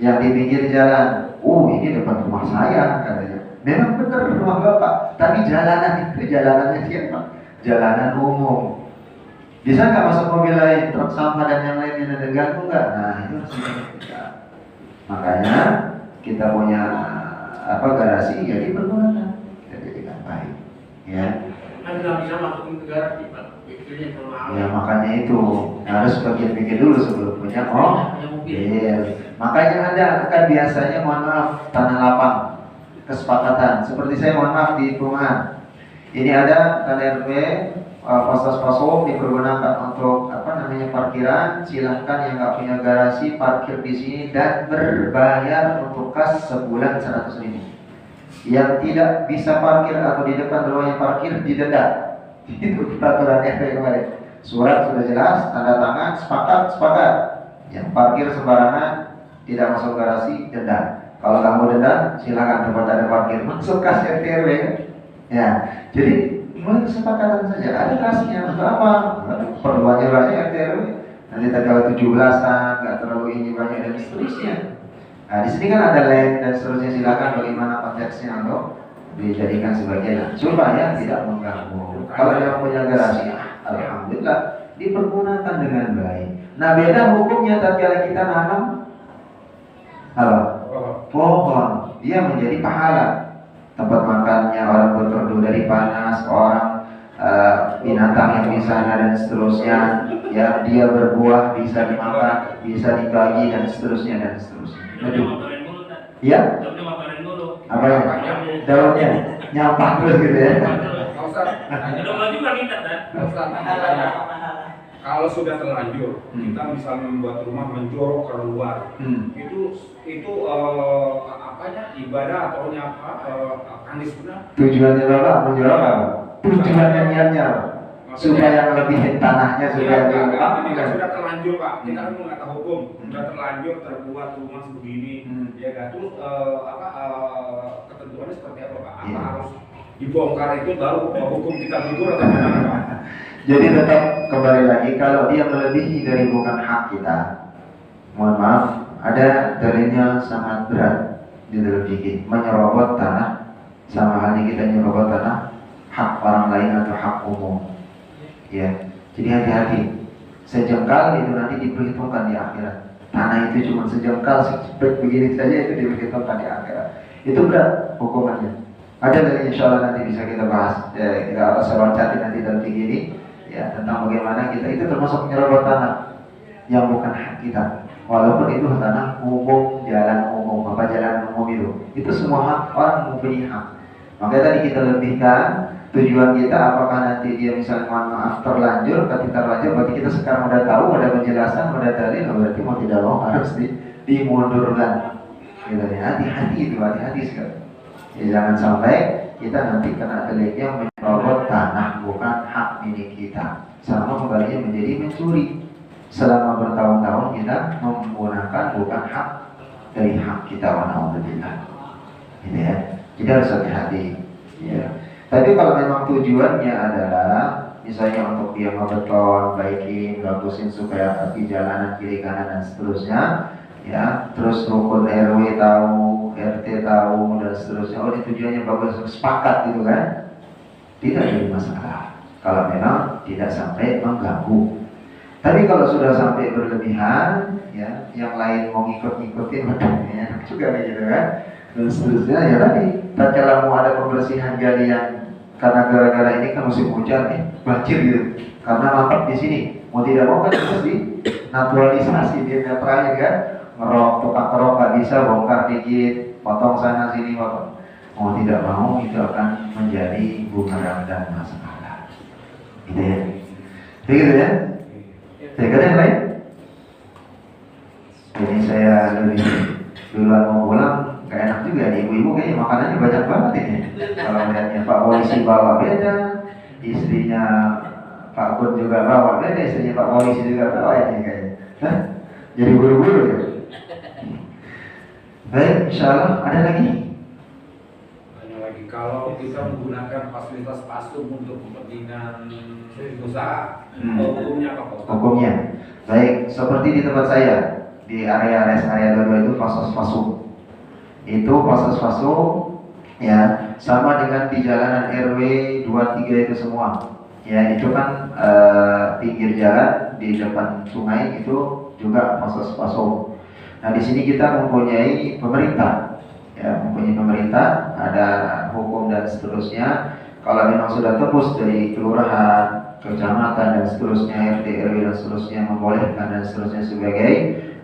yang di pinggir jalan. Ini depan rumah saya katanya. Memang benar rumah bapak, tapi jalanan itu jalanannya siapa? Jalanan umum. Bisa nggak masuk mobil lain, truk sampah dan yang lainnya ada ganggu nggak? Nah itu harus kita. Makanya kita punya garasi ya dipergunakan jadi dengan baik, ya. Kan nggak bisa masuk ke negara kita, pikirnya terlalu. Ya makanya itu harus pikir-pikir dulu sebelum punya mobil. Makanya ada kan biasanya mohon maaf tanah lapang. Kesepakatan seperti saya mohon maaf di perumahan ini ada KDRT pos-pos dipergunakan untuk parkiran. Silahkan yang nggak punya garasi parkir di sini dan berbayar untuk kas sebulan 100.000. Yang tidak bisa parkir atau di depan rumahnya parkir didenda. Itu peraturan RT kemarin. Surat sudah jelas, tanda tangan, sepakat. Yang parkir sembarangan tidak masuk garasi denda. Kalau kamu denda, silakan tempat ada parkir masuk kas RT RW kan? Ya, jadi mulai kesepakatan saja. Ada kasnya untuk apa? Perluannya banyak RT RW. Nanti tanggal 17-an, nggak terlalu ini banyak dan seterusnya. Nah, di sini kan ada land dan seterusnya. Silakan bagaimana konteksnya untuk dijadikan sebagai supaya tidak mengganggu. Kalau yang punya garasi, alhamdulillah dipergunakan dengan baik. Nah, beda hukumnya tatkala kita nanam pohon, dia menjadi pahala. Tempat makannya orang berteduh dari panas, orang binatang yang di sana dan seterusnya. Ya, dia berbuah bisa dimakan, bisa dibagi dan seterusnya. Ya? Apa ya? Daunnya nyampah terus gitu ya. Kalau sudah terlanjur, kita misalnya membuat rumah menjorok keluar, itu ibadah atau anis benar? Tujuannya Bapak menjorok apa? Tujuannya niatnya apa? Supaya melebihin tanahnya supaya ini kan sudah terlanjur Pak, kita kan nggak tahu hukum, sudah terlanjur terbuat rumah sebegini, ya kan? Terus ketentuannya seperti apa Pak? Apa harus dibongkar itu baru hukum kita gugur atau gimana Pak? Jadi tetap kembali lagi, kalau dia melebihi dari bukan hak kita, mohon maaf, ada dalilnya sangat berat di dalam fikih, menyerobot tanah sama halnya kita nyerobot tanah hak orang lain atau hak umum. Ya, jadi hati-hati. Sejengkal itu nanti diperhitungkan di akhirat. Tanah itu cuma sejengkal, sejepit begini saja itu diperhitungkan di akhirat. Itu berat hukumannya. Ada dari insya Allah nanti bisa kita bahas. Kita saya loncati nanti dalam fikih ini, ya, tentang bagaimana kita itu termasuk menyerobot tanah yang bukan hak kita. Walaupun itu tanah umum, jalan umum, jalan umum itu semua hak orang mempunyai hak. Makanya tadi kita lebihkan tujuan kita, apakah nanti dia misalnya mohon maaf terlanjur, ketika terlanjur berarti kita sekarang udah tahu, ada penjelasan, udah dalil, berarti mau tidak mau harus dimundurkan. Gitu ya, hati-hati itu, hati-hati sekali. Ya, jangan sampai kita nanti kena deliknya menyerobot tanah bukan hak milik kita, sama kembalinya menjadi mencuri. Selama bertahun-tahun kita menggunakan bukan hak dari hak kita, wa na'udzubillah. Gitu ya. Jadi harus hati-hati. Ya. Tapi kalau memang tujuannya adalah misalnya untuk dia ngebeton, baikin, bagusin supaya tepi jalanan kiri kanan dan seterusnya, ya, terus rukun RW tahu, RT tahu dan seterusnya. Oh, ini tujuannya bagus, sepakat gitu kan? Tidak jadi masalah. Kalau memang tidak sampai mengganggu. Tapi kalau sudah sampai berlebihan, ya, yang lain mau ngikut-ngikutin, enak juga gitu kan? Dan seterusnya, ya tadi, tatkala mau ada pembersihan galian karena gara-gara ini kan musim hujan nih, banjir gitu. Karena mampet di sini, mau tidak mau kan harus dinaturalisasi, dia netralnya kan, ngerok, tukang kerok nggak bisa, bongkar dikit, potong sana sini, potong. Mau tidak mau itu akan menjadi bumerang dan masalah. Gitu ya, begitu ya. Saya kata yang lain. Jadi saya lebih duluan mau pulang, gak enak juga nih, ibu-ibu kayaknya makanannya banyak banget ini. Kalau lihatnya Pak Polisi bawa beda, istrinya Pak Kun juga bawa beda, istrinya Pak Polisi juga bawa ini kayaknya. Hah? Jadi buru-buru ya. Baik, insya Allah ada lagi. Kalau kita menggunakan fasilitas pasung untuk kepentingan usaha, hukumnya apa Pak? Hukumnya, baik seperti di tempat saya di area rest area 22 itu fasos fasum. Itu fasos fasum, ya, sama dengan di jalanan RW 23 itu semua. Ya, itu kan pinggir jalan di depan sungai itu juga fasos fasum. Nah, di sini kita mempunyai pemerintah. Ya, mempunyai pemerintah, ada hukum dan seterusnya. Kalau memang sudah tembus dari kelurahan, kecamatan dan seterusnya, RT, RW dan seterusnya membolehkan dan seterusnya sebagai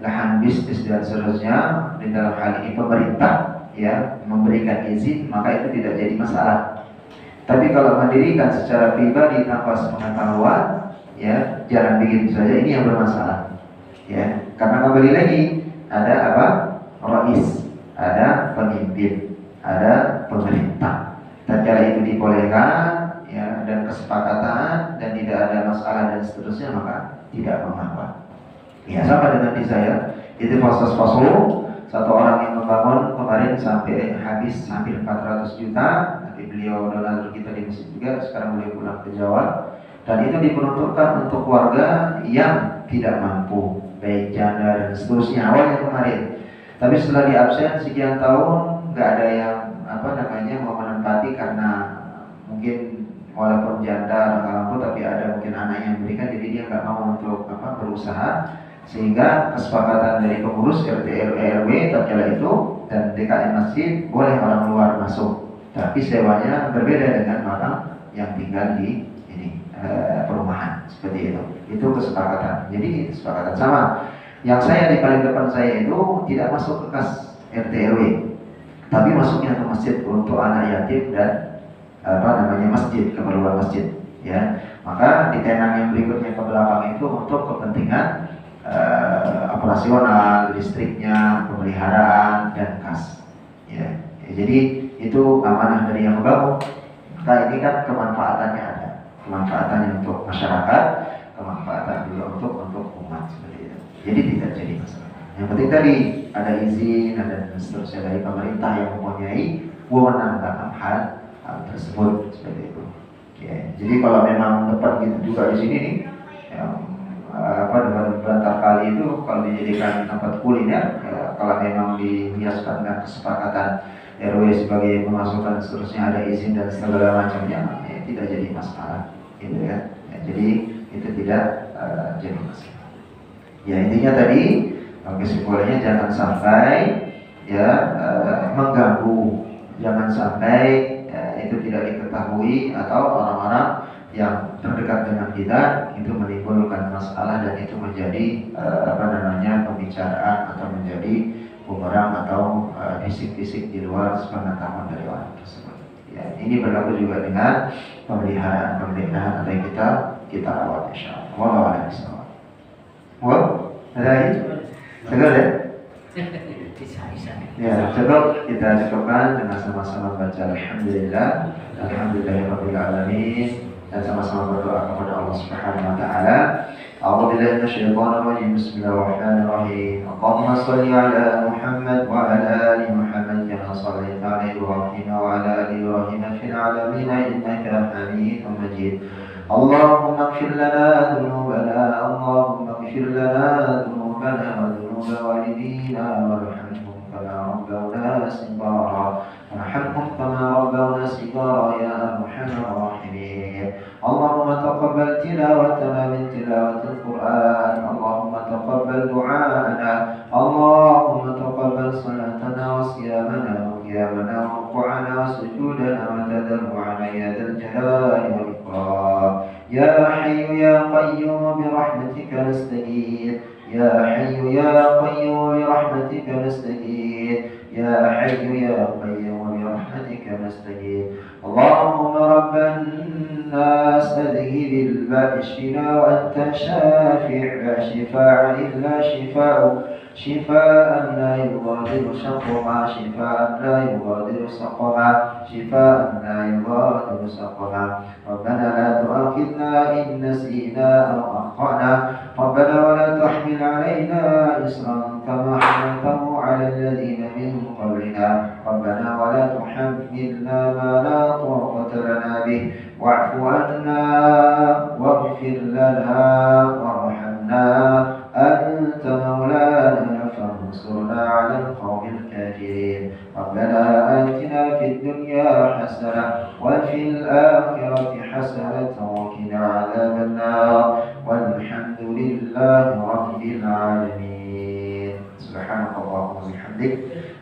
lahan bisnis dan seterusnya, di dalam hal ini pemerintah ya memberikan izin, maka itu tidak jadi masalah. Tapi kalau mendirikan secara pribadi tanpa sepengetahuan, ya jangan begitu saja, ini yang bermasalah. Ya, karena kembali lagi ada apa? Rais, ada pemimpin, ada pemerintah. Tatkala itu dibolehkan, ya, dan kesepakatan dan tidak ada masalah dan seterusnya, maka tidak mengapa. Ya, sama dengan di saya, itu fase-fase satu orang yang membangun kemarin sampai habis hampir 400 juta. Nanti beliau donatur kita di masjid juga, sekarang beliau pulang ke Jawa. Dan itu diperuntukkan untuk keluarga yang tidak mampu, baik janda dan seterusnya awalnya kemarin. Tapi setelah diabsen sekian tahun, nggak ada yang mau menempati karena mungkin walaupun janda nggak mampu, tapi ada mungkin anak yang berikan, jadi dia nggak mau untuk berusaha, sehingga kesepakatan dari pengurus RT RW tatkala itu dan DKM masjid boleh orang luar masuk, tapi sewanya berbeda dengan orang yang tinggal di perumahan seperti itu. Itu kesepakatan. Jadi kesepakatan sama. Yang saya di paling depan saya itu tidak masuk ke kas RT RW, tapi masuknya ke masjid untuk anak yatim dan masjid, keperluan masjid. Ya, maka di tenang yang berikutnya ke belakang itu untuk kepentingan operasional, listriknya, pemeliharaan dan kas. Ya, jadi itu amanah dari yang membangun. Maka ini kan kemanfaatannya ada, kemanfaatannya untuk masyarakat, kemanfaatan juga untuk umat seperti itu. Jadi tidak jadi masalah. Yang penting tadi ada izin, ada seterusnya dari pemerintah yang mempunyai wewenang dalam hal tersebut seperti itu. Ya, jadi kalau memang dapat gitu juga di sini nih, yang bantar kali tadi itu kalau dijadikan tempat kuliner, ya, kalau memang dihiaskan dengan kesepakatan RW sebagai pemasukan seterusnya ada izin dan segala macamnya, ya, tidak jadi masalah, gitu ya. Ya, jadi itu tidak jadi masalah. Ya intinya tadi kesimpulannya jangan sampai ya mengganggu, jangan sampai itu tidak diketahui atau orang-orang yang terdekat dengan kita itu menimbulkan masalah dan itu menjadi pembicaraan atau menjadi bumerang atau bisik-bisik di luar sepengetahuan dari orang tersebut. Ya, ini berlaku juga dengan pemeliharaan atau yang kita rawat insyaallah. Wallahu a'lam. Wah, ada lagi? Cukup ya? Ya, cukup. Kita cukupkan dengan sama-sama baca Alhamdulillah, Alhamdulillahirabbil alamin, dan sama-sama berdoa kepada Allah Subhanahu wa taala. A'udzubillahi minasyaitonir rajim. Bismillahirrahmanirrahim. Allahumma shalli ala Muhammad wa ala ali Muhammad kama shallaita ala Ibrahim wa ala ali Ibrahim fil alamin innaka Hamidum Majid. اللهم اغفر لنا ذنوبنا اللهم اغفر لنا ذنوبنا وذنوب والدينا وارحمهم كما ربونا صغارا وارحمهم كما ربونا صغارا يا ارحم الراحمين. اللهم تقبل تلاوتنا من تلاوة القرآن، اللهم تقبل دعاءنا، اللهم تقبل صلاتنا وصيامنا وقيامنا وركوعنا وسجودنا وتضرعنا يا ذا الجلال والإكرام. يا حي يا قيوم برحمتك نستغيث، يا حي يا قيوم برحمتك نستغيث، يا حي يا قيوم برحمتك نستغيث. اللهم رب الناس اذهب البأسنا وأنت شافع لا شفاء إلا شفاء، شفاء لا يغادر سقما، شفاء لا يغادر سقما، شفاء لا يغادر سقما. ربنا لا تؤاخذنا إن نسينا أو أخطأنا، ربنا ولا تحمل علينا إصرا كما حملته على الذين من قبلنا، ربنا ولا تحملنا ما لا طاقة لنا به، واعف عنا واغفر لنا وارحمنا، أنت مولانا فانصرنا على القوم الكافرين. ربنا آتنا في الدنيا حسنة وفي الآخرة حسنة وقنا عذاب النار، والحمد لله رب العالمين. سبحانك اللهم وبحمدك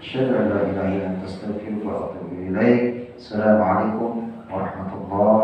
أشهد أن لا إله إلا أنت أستغفرك وأتوب إليك. السلام عليكم ورحمة الله